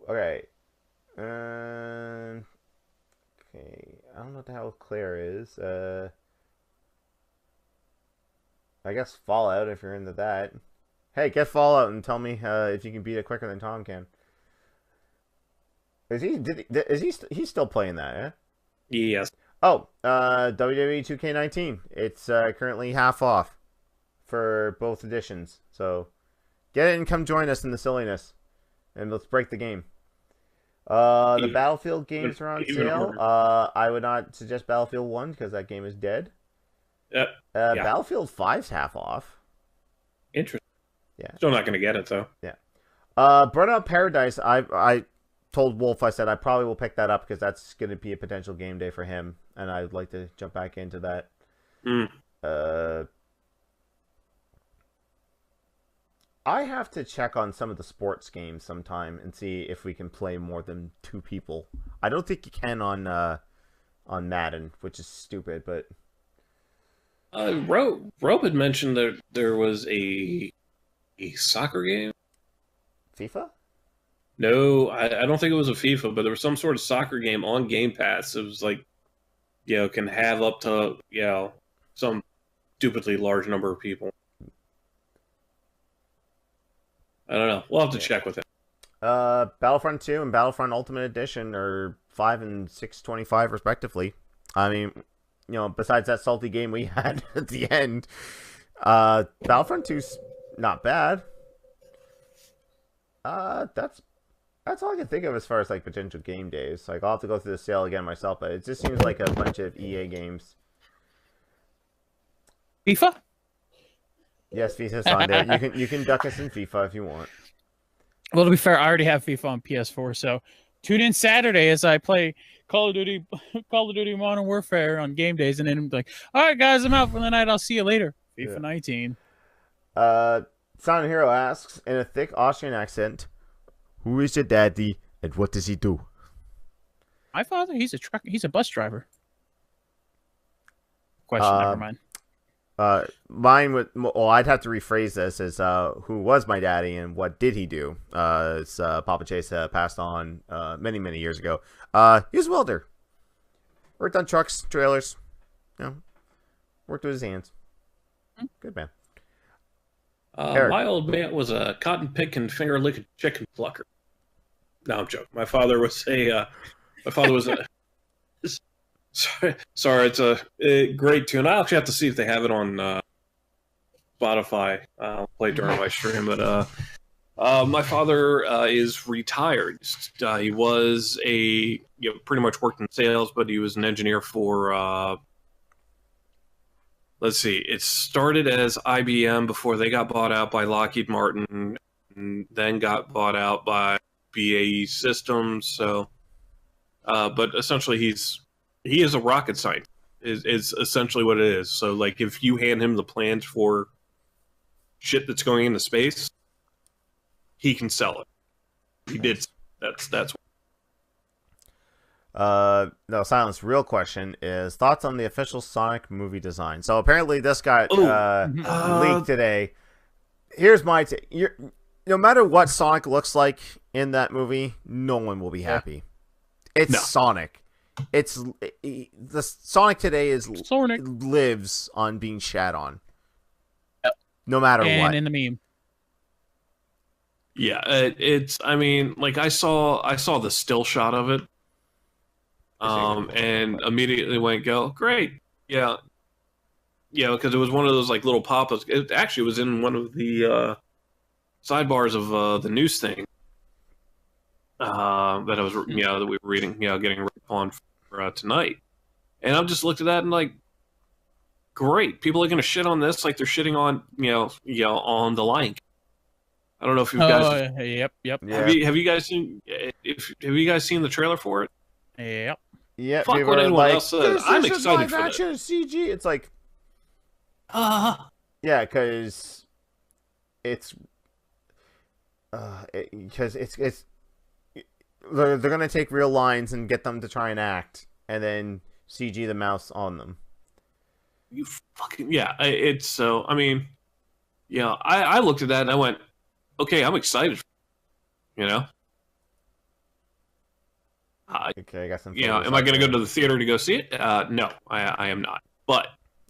Okay. Okay. I don't know what the hell Claire is. I guess Fallout if you're into that. Hey, get Fallout and tell me if you can beat it quicker than Tom can. He's still playing that, eh? Yes. Oh, WWE 2K19. It's currently half off for both editions. So get it and come join us in the silliness. And let's break the game. The Battlefield games are on sale. I would not suggest Battlefield 1 because that game is dead. Yeah. Battlefield 5's half off. Interesting. Yeah. Still not going to get it, though. Yeah. Burnout Paradise, I told Wolf, I said I probably will pick that up because that's going to be a potential game day for him, and I'd like to jump back into that. I have to check on some of the sports games sometime and see if we can play more than 2 people. I don't think you can on Madden, which is stupid, but... Rob had mentioned that there was a soccer game? FIFA? No, I don't think it was a FIFA, but there was some sort of soccer game on Game Pass. It was like, can have up to, some stupidly large number of people. I don't know. We'll have to check with it. Battlefront 2 and Battlefront Ultimate Edition are $5 and $6.25 respectively. I mean, besides that salty game we had at the end, Battlefront 2's not bad. That's all I can think of as far as like potential game days. Like I'll have to go through the sale again myself, but it just seems like a bunch of EA games. FIFA? Yes, FIFA's on there. You can duck us in FIFA if you want. Well, to be fair, I already have FIFA on PS4, so tune in Saturday as I play Call of Duty Modern Warfare on game days, and then I'm like, all right, guys, I'm out for the night. I'll see you later. FIFA 19. Silent Hero asks in a thick Austrian accent, "Who is your daddy and what does he do?" My father, he's a bus driver. Question, never mind. Mine would. Well, I'd have to rephrase this as who was my daddy and what did he do? As Papa Chase passed on many years ago. He was a welder. Worked on trucks, trailers. Worked with his hands. Good man. My old man was a cotton picking, finger licking chicken plucker. No, I'm joking. My father was a. Sorry, it's a great tune. I actually have to see if they have it on Spotify play during my stream, but my father is retired. He was pretty much worked in sales, but he was an engineer for. Let's see. It started as IBM before they got bought out by Lockheed Martin, and then got bought out by BAE Systems. So, but essentially, he is a rocket scientist. Is essentially what it is. So, like, if you hand him the plans for shit that's going into space, he can sell it. He did. That's. No, Silence. Real question is thoughts on the official Sonic movie design. So apparently this got leaked today. Here's my take. No matter what Sonic looks like in that movie, no one will be happy. It's Sonic. It's the Sonic today lives on being shat on. Yep. No matter and what. In the meme. Yeah, it's. I mean, like I saw the still shot of it, and immediately went, "Go great, yeah, because it was one of those like little pop-ups. It actually was in one of the sidebars of the news thing that I was, that we were reading, getting ripped on for tonight, and I just looked at that and like, great, people are gonna shit on this like they're shitting on on the Lion King. I don't know if you guys. Yep. Yeah. Have you guys seen? Have you guys seen the trailer for it? Yep. Yeah. Fuck what anyone else says. I'm excited for action CG. It's like, that. yeah, because it's they're gonna take real lines and get them to try and act, and then CG the mouse on them. You fucking it's so. I mean, I looked at that and I went, okay, I'm excited. Okay, I got some. Am I going to go to the theater to go see it? No, I am not. But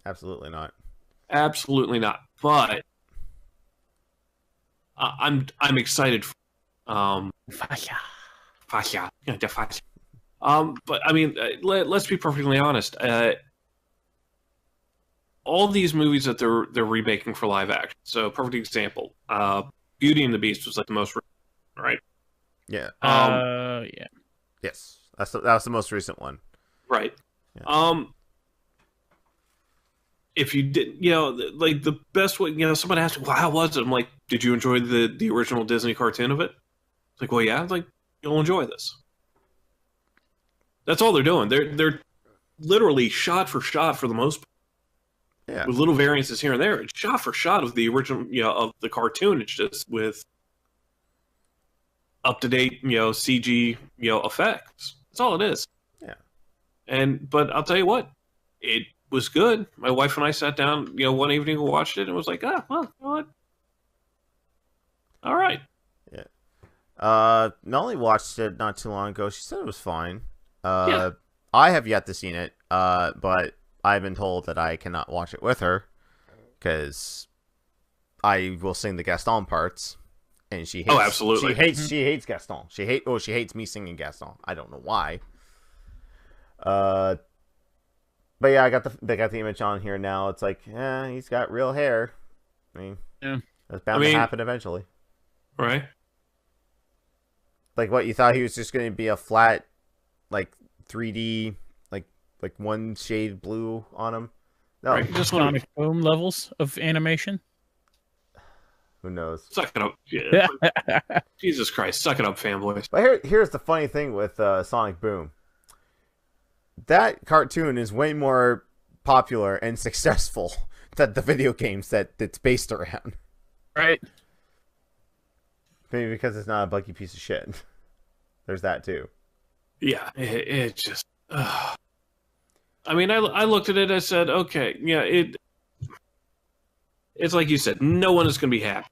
absolutely not. Absolutely not. But I'm excited. Fascia. But I mean, let's be perfectly honest. All these movies that they're remaking for live action. So, perfect example. Beauty and the Beast was like the most recent, right? Yeah. Yeah. Yes. That was the most recent one. Right. Yeah. If you did, like the best way, someone asked me, well, how was it? I'm like, did you enjoy the original Disney cartoon of it? It's like, well, yeah. It's like, you'll enjoy this. That's all they're doing. They're literally shot for the most part. Yeah. With little variances here and there. It's shot for shot of the original, of the cartoon. It's just with up-to-date, CG, effects. That's all it is. Yeah. But I'll tell you what, it was good. My wife and I sat down, one evening and watched it and was like, well, you know what? All right. Yeah. Melanie watched it not too long ago. She said it was fine. Yeah. I have yet to seen it, but I've been told that I cannot watch it with her because I will sing the Gaston parts, and she hates. Oh, absolutely. She hates Gaston. She hates me singing Gaston. I don't know why. But yeah, they got the image on here now. It's like, he's got real hair. I mean, that's bound to happen eventually, right? Like what you thought he was just going to be a flat, like 3D. Like one shade blue on him. No, right. Just Sonic Boom levels of animation. Who knows? Suck it up. Yeah. Jesus Christ, suck it up, fanboys. But here's the funny thing with Sonic Boom. That cartoon is way more popular and successful than the video games that it's based around. Right. Maybe because it's not a buggy piece of shit. There's that too. Yeah, it just... I mean, I looked at it, I said, okay, it's like you said, no one is going to be happy.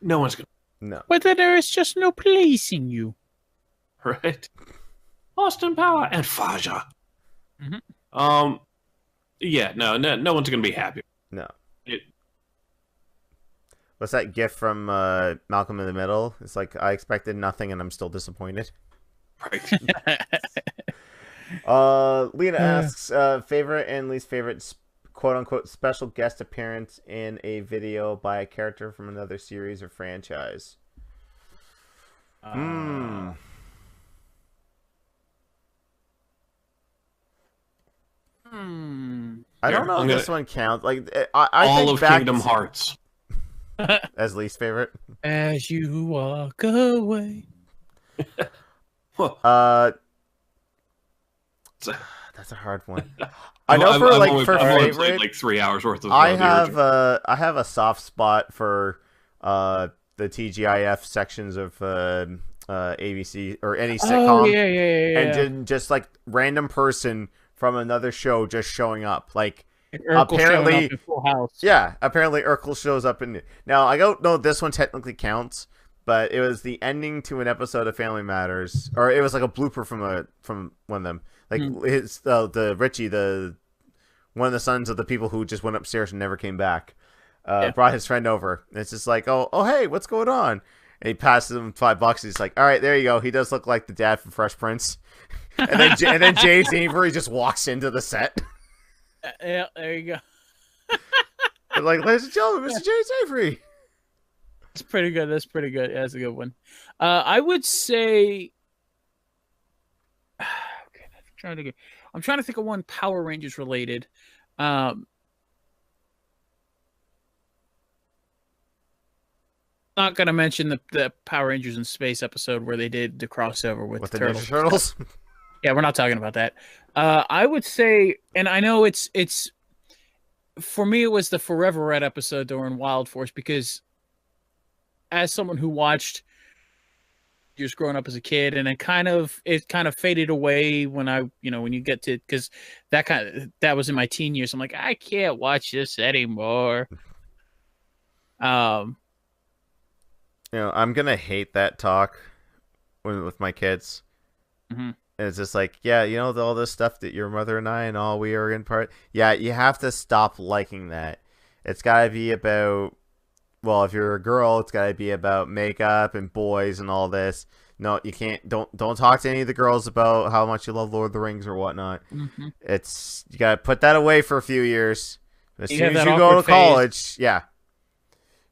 No one's going to. No. Whether there is just no place in you. Right? Austin Power and Faja. Mm-hmm. Yeah, no one's going to be happy. No. What's that gif from Malcolm in the Middle? It's like, I expected nothing and I'm still disappointed. Right. Lena asks, favorite and least favorite quote-unquote special guest appearance in a video by a character from another series or franchise. Uh, I don't Here, know I'm if this gonna- one counts. Like, I All think of back Kingdom to- Hearts. as least favorite. As you walk away. Uh, It's a- that's a hard one. I know for I've only played favorite, like 3 hours worth of. I the have original. I have a soft spot for the TGIF sections of ABC or any sitcom. Oh yeah. And then just like random person from another show just showing up. Like Urkel apparently- showing up in Full House. yeah, apparently Urkel shows up in now. I don't know if this one technically counts, but it was the ending to an episode of Family Matters, or it was like a blooper from one of them. Like his the Richie, the one of the sons of the people who just went upstairs and never came back, brought his friend over. And it's just like, oh hey, what's going on? And he passes him $5. He's like, all right, there you go. He does look like the dad from Fresh Prince. And then James Avery just walks into the set. Yeah, there you go. And like, ladies and gentlemen, Mr. James Avery. That's pretty good. That's pretty good. Yeah, that's a good one. I would say. Okay, I'm trying to think of one Power Rangers related. Not gonna mention the Power Rangers in Space episode where they did the crossover with the Turtles. Ninja Turtles. Yeah, we're not talking about that. I would say, and I know it's for me, it was the Forever Red episode during Wild Force, because as someone who watched just growing up as a kid, and it kind of faded away when when you get to, because that was in my teen years. I'm like, I can't watch this anymore. I'm gonna hate that talk with my kids. Mm-hmm. And it's just like, yeah, all this stuff that your mother and I and all we are in part. Yeah, you have to stop liking that. It's gotta be about, well, if you're a girl, it's gotta be about makeup and boys and all this. No, you can't. Don't talk to any of the girls about how much you love Lord of the Rings or whatnot. Mm-hmm. You gotta put that away for a few years. As You soon have as that you go to awkward phase. college, yeah.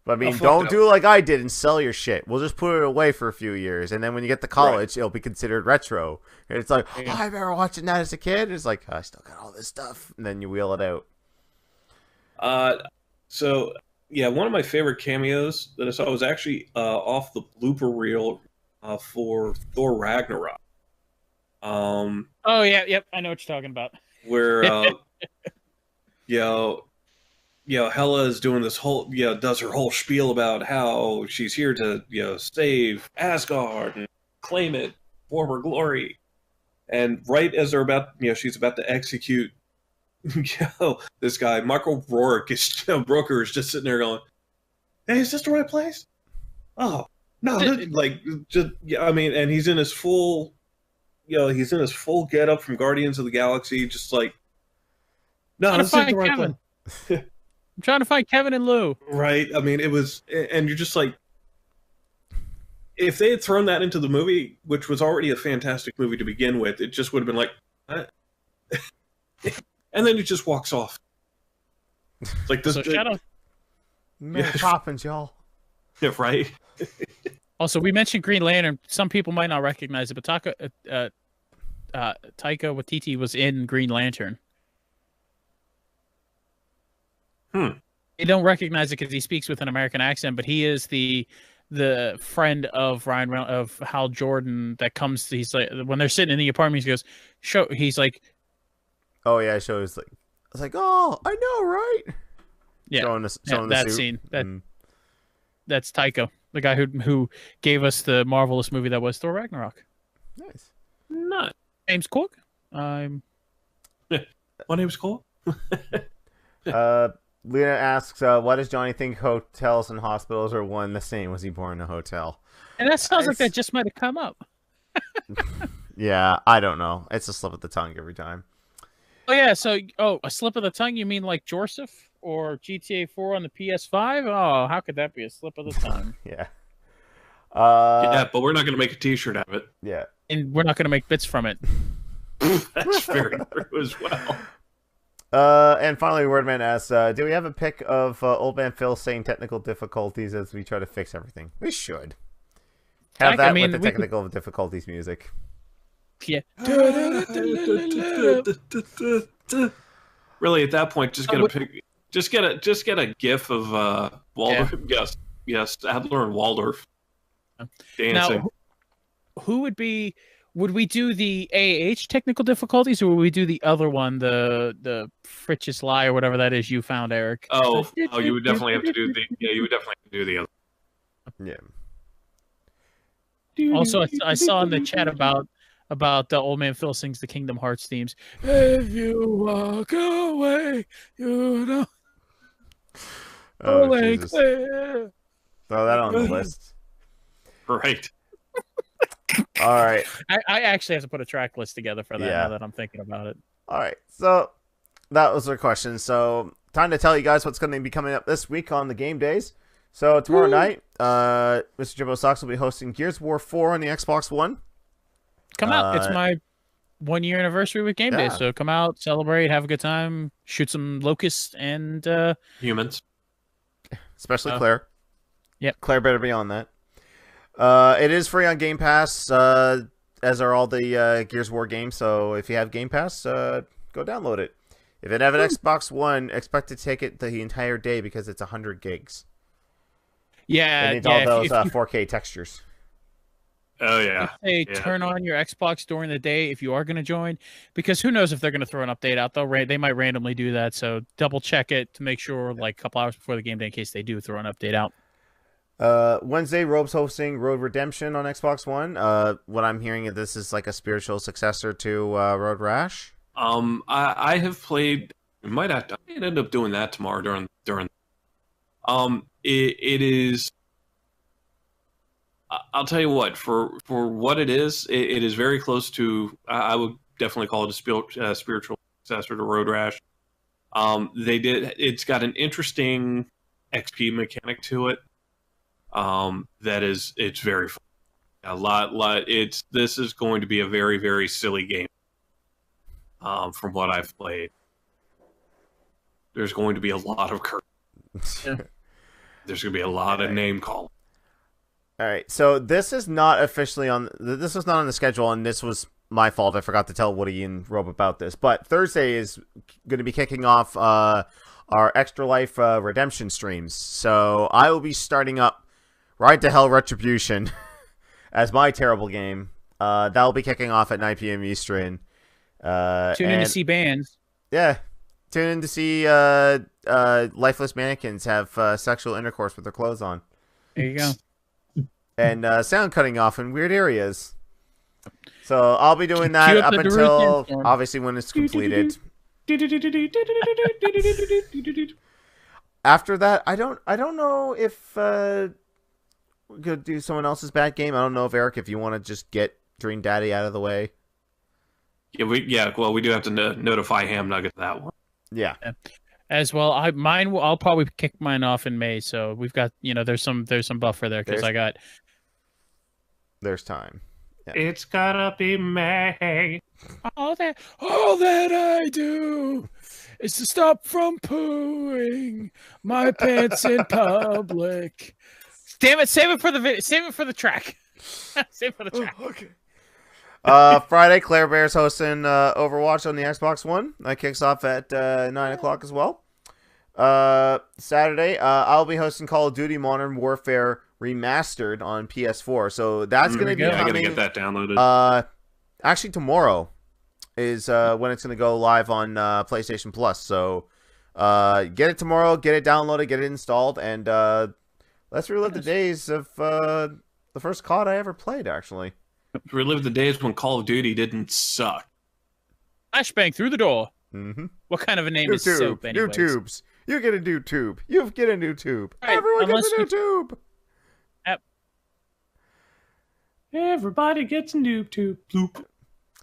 But I mean, fuck don't no. do like I did and sell your shit. We'll just put it away for a few years, and then when you get to college, it'll be considered retro. And it's like, Yeah. I remember watching that as a kid. It's like, I still got all this stuff, and then you wheel it out. So yeah, one of my favorite cameos that I saw was actually off the blooper reel for Thor Ragnarok. Oh yeah, yep, I know what you're talking about. Where Hela is doing this whole does her whole spiel about how she's here to save Asgard and claim it for her glory, and right as they're about she's about to execute this guy Michael Rourke Brooker is just sitting there going, hey, is this the right place? Oh no, and he's in his full get up from Guardians of the Galaxy, just like, no, this isn't the right Kevin. place. I'm trying to find Kevin and Lou. Right. I mean, it was, and you're just like, if they had thrown that into the movie, which was already a fantastic movie to begin with, it just would have been like, and then it just walks off. It's like this. So shout out. Mary Poppins, y'all. Yeah, right. Also, we mentioned Green Lantern. Some people might not recognize it, but Taika Waititi was in Green Lantern. You don't recognize it because he speaks with an American accent, but he is the friend of of Hal Jordan that comes. He's like, when they're sitting in the apartment, he goes, he's like, oh yeah, so it's like, I was like, oh, I know, right? yeah, Showing the that suit. scene. That's Taika, the guy who gave us the marvelous movie that was Thor Ragnarok. Nice. Not. James Cook. My name's Cole. Lena asks, why does Johnny think hotels and hospitals are one the same? Was he born in a hotel? And that sounds like that just might have come up. Yeah, I don't know. It's a slip of the tongue every time. Oh yeah, so a slip of the tongue? You mean like Joseph or GTA 4 on the PS5? Oh, how could that be a slip of the tongue? Yeah. Yeah, but we're not going to make a T-shirt out of it. Yeah. And we're not going to make bits from it. That's very true as well. And finally, Wordman asks, do we have a pic of Old Man Phil saying technical difficulties as we try to fix everything? We should. Have that with the technical difficulties music. Yeah. Really, at that point, just get a GIF of Waldorf. Yeah. Yes, Adler and Waldorf dancing. Now, who would be? Would we do the AH technical difficulties, or would we do the other one, the Fritch's Lie or whatever that is you found, Eric? Oh, you would definitely have to do the. Yeah, you would definitely have to do the other. Yeah. Also, I saw in the chat about the Old Man Phil sings the Kingdom Hearts themes. If you walk away, you know. Oh, Jesus. Throw that on the list. Right. All right. I actually have to put a track list together for that now that I'm thinking about it. All right. So that was our question. So time to tell you guys what's going to be coming up this week on the Game Days. So tomorrow night, Mr. Jimbo Sox will be hosting Gears of War 4 on the Xbox One. Come out. It's my 1-year anniversary with Game Days. So come out, celebrate, have a good time, shoot some locusts and humans. Especially Claire. Yep. Claire better be on that. It is free on Game Pass, as are all the Gears of War games. So if you have Game Pass, go download it. If you have an Xbox One, expect to take it the entire day because it's 100 gigs. Yeah, it needs all those 4K textures. Oh yeah. Turn on your Xbox during the day if you are going to join, because who knows if they're going to throw an update out. They might randomly do that. So double check it to make sure, like a couple hours before the game day, in case they do throw an update out. Wednesday, Robe's hosting Road Redemption on Xbox One. What I'm hearing is this is like a spiritual successor to Road Rash. I have played. I might end up doing that tomorrow during. It is. I'll tell you what. For what it is, it is very close to. I would definitely call it a spiritual successor to Road Rash. It's got an interesting XP mechanic to it. It's very fun. A lot. This is going to be a very, very silly game. From what I've played, there's going to be a lot of curse. There's going to be a lot of name calling. All right, so this is not officially on. This was not on the schedule, and this was my fault. I forgot to tell Woody and Rob about this. But Thursday is going to be kicking off our Extra Life Redemption streams. So I will be starting up Ride to Hell Retribution as my terrible game. That will be kicking off at 9 p.m. Eastern. Tune in to see bands. Yeah. Tune in to see lifeless mannequins have sexual intercourse with their clothes on. There you go. And sound cutting off in weird areas. So I'll be doing that up until, obviously, when it's completed. After that, I don't know if we're going to do someone else's bad game. I don't know if, Eric, if you want to just get Dream Daddy out of the way. Well, we do have to notify Ham Nugget that one. Yeah. As well, I'll probably kick mine off in May, so we've got, there's some buffer there because there's time. Yeah. It's gotta be May. All that I do is to stop from pooing my pants in public. Damn it! Save it for the track. Save it for the track. Okay. Friday, Claire Bear's hosting Overwatch on the Xbox One. That kicks off at 9 o'clock as well. Saturday, I'll be hosting Call of Duty Modern Warfare Remastered on PS4. So that's going to be coming. I got to get that downloaded. Actually, tomorrow is when it's going to go live on PlayStation Plus. So get it tomorrow, get it downloaded, get it installed, and let's relive the days of the first COD I ever played, actually. Relive the days when Call of Duty didn't suck. Flashbang through the door. Mm-hmm. What kind of a name is soap, anyways? New tubes. You get a new tube. You get a new tube. Right, everyone gets a new tube. Everybody gets a new tube. Bloop.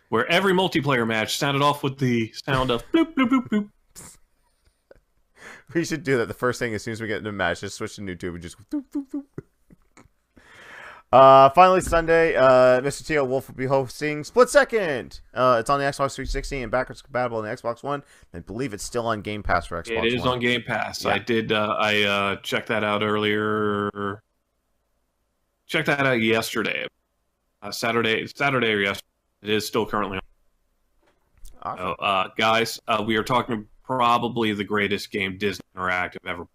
Where every multiplayer match sounded off with the sound of bloop, bloop, bloop, bloop. We should do that. The first thing, as soon as we get into a match, just switch to new tube and just go bloop, bloop, bloop. Finally Sunday, Mr. Teal Wolf will be hosting Split Second. It's on the Xbox 360 and backwards compatible on the Xbox One. I believe it's still on Game Pass for Xbox One. It is on Game Pass. Yeah. I did. I checked that out earlier. Checked that out yesterday. Saturday or yesterday. It is still currently on. Awesome. So, guys, we are talking probably the greatest game Disney Interactive ever.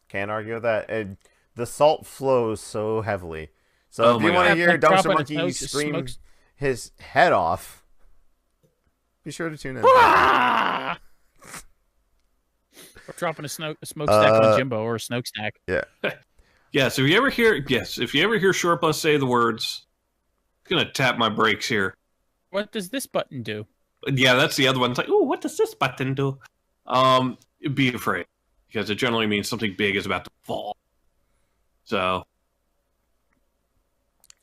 Can't argue with that. And the salt flows so heavily. So if you my want to God. hear Like Dumpster dropping Monkey smoke- scream smokes- his head off, be sure to tune in. We're dropping a smokestack on Jimbo or a smokestack. Yes, if you ever hear Shortbus say the words, I'm gonna tap my brakes here. What does this button do? Yeah, that's the other one. It's like, oh, what does this button do? Be afraid, because it generally means something big is about to fall. So,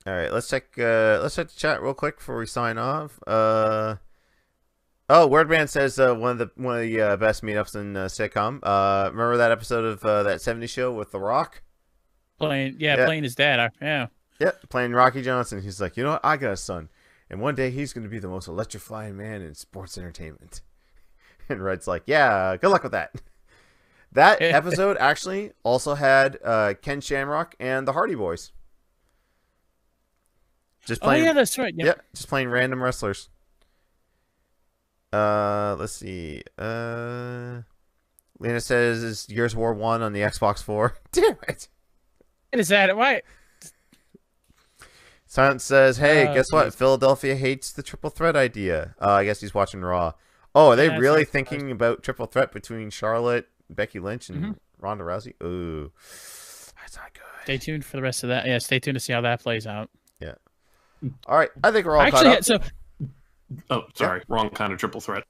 All right, let's check the chat real quick before we sign off. Oh, Wordman says one of the best meetups in sitcom. Remember that episode of that '70s show with The Rock? Playing his dad. Yeah. Yep, playing Rocky Johnson. He's like, you know what? I got a son, and one day he's going to be the most electrifying man in sports entertainment. And Red's like, yeah, good luck with that. That episode actually also had Ken Shamrock and the Hardy Boys. Just playing. Oh yeah, that's right. Yep, just playing random wrestlers. Let's see. Lena says it's Gears of War 1 on the Xbox 4. Damn it. Is that right? Silence says, hey, guess what? geez. Philadelphia hates the triple threat idea. I guess he's watching Raw. Oh, are they Yeah, really that's thinking about triple threat between Charlotte, Becky Lynch, and Mm-hmm. Ronda Rousey? Ooh, that's not good. Stay tuned for the rest of that. Yeah, stay tuned to see how that plays out. Yeah. All right, I think we're all Actually, caught up. so oh, sorry, wrong kind of triple threat.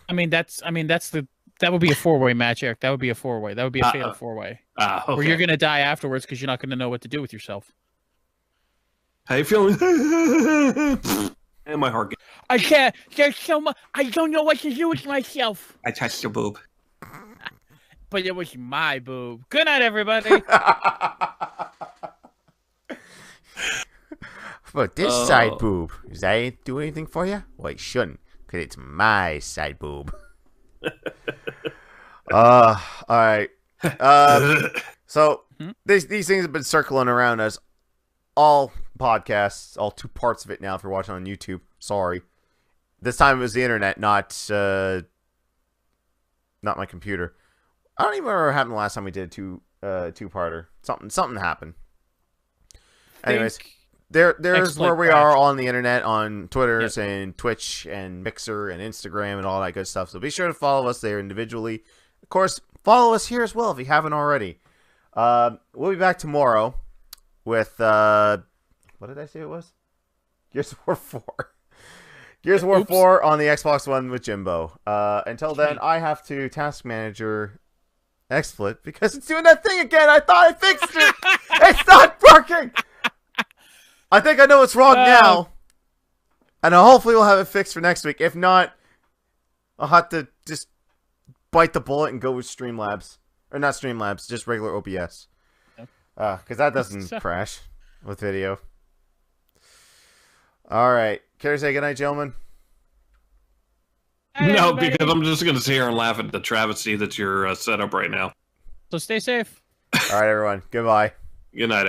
that would be a 4-way match, Eric. That would be a 4-way. That would be a fatal 4-way. Okay. Where you're gonna die afterwards because you're not gonna know what to do with yourself. How you feeling? And my heart. I can't. There's so much. I don't know what to do with myself. I touched your boob. But it was my boob. Good night, everybody. But this side boob, does that do anything for you? Well, it shouldn't, because it's my side boob. All right. So these things have been circling around us all podcasts, all 2 parts of it now if you're watching on YouTube. Sorry. This time it was the internet, not my computer. I don't even remember what happened the last time we did a two-parter. Something happened. Anyways, there's where we are on the internet, on Twitters and Twitch and Mixer and Instagram and all that good stuff. So be sure to follow us there individually. Of course, follow us here as well if you haven't already. We'll be back tomorrow with what did I say it was? Gears of War 4. Gears of War 4 on the Xbox One with Jimbo. Until then, I have to task manager XSplit because it's doing that thing again. I thought I fixed it. It's not working. I think I know what's wrong now. And hopefully we'll have it fixed for next week. If not, I'll have to just bite the bullet and go with Streamlabs. Or not Streamlabs, just regular OBS. Because that doesn't crash with video. Alright. Care to say goodnight, gentlemen? No, because I'm just going to sit here and laugh at the travesty that's your setup right now. So stay safe. Alright, everyone. Goodbye. Good night, everyone.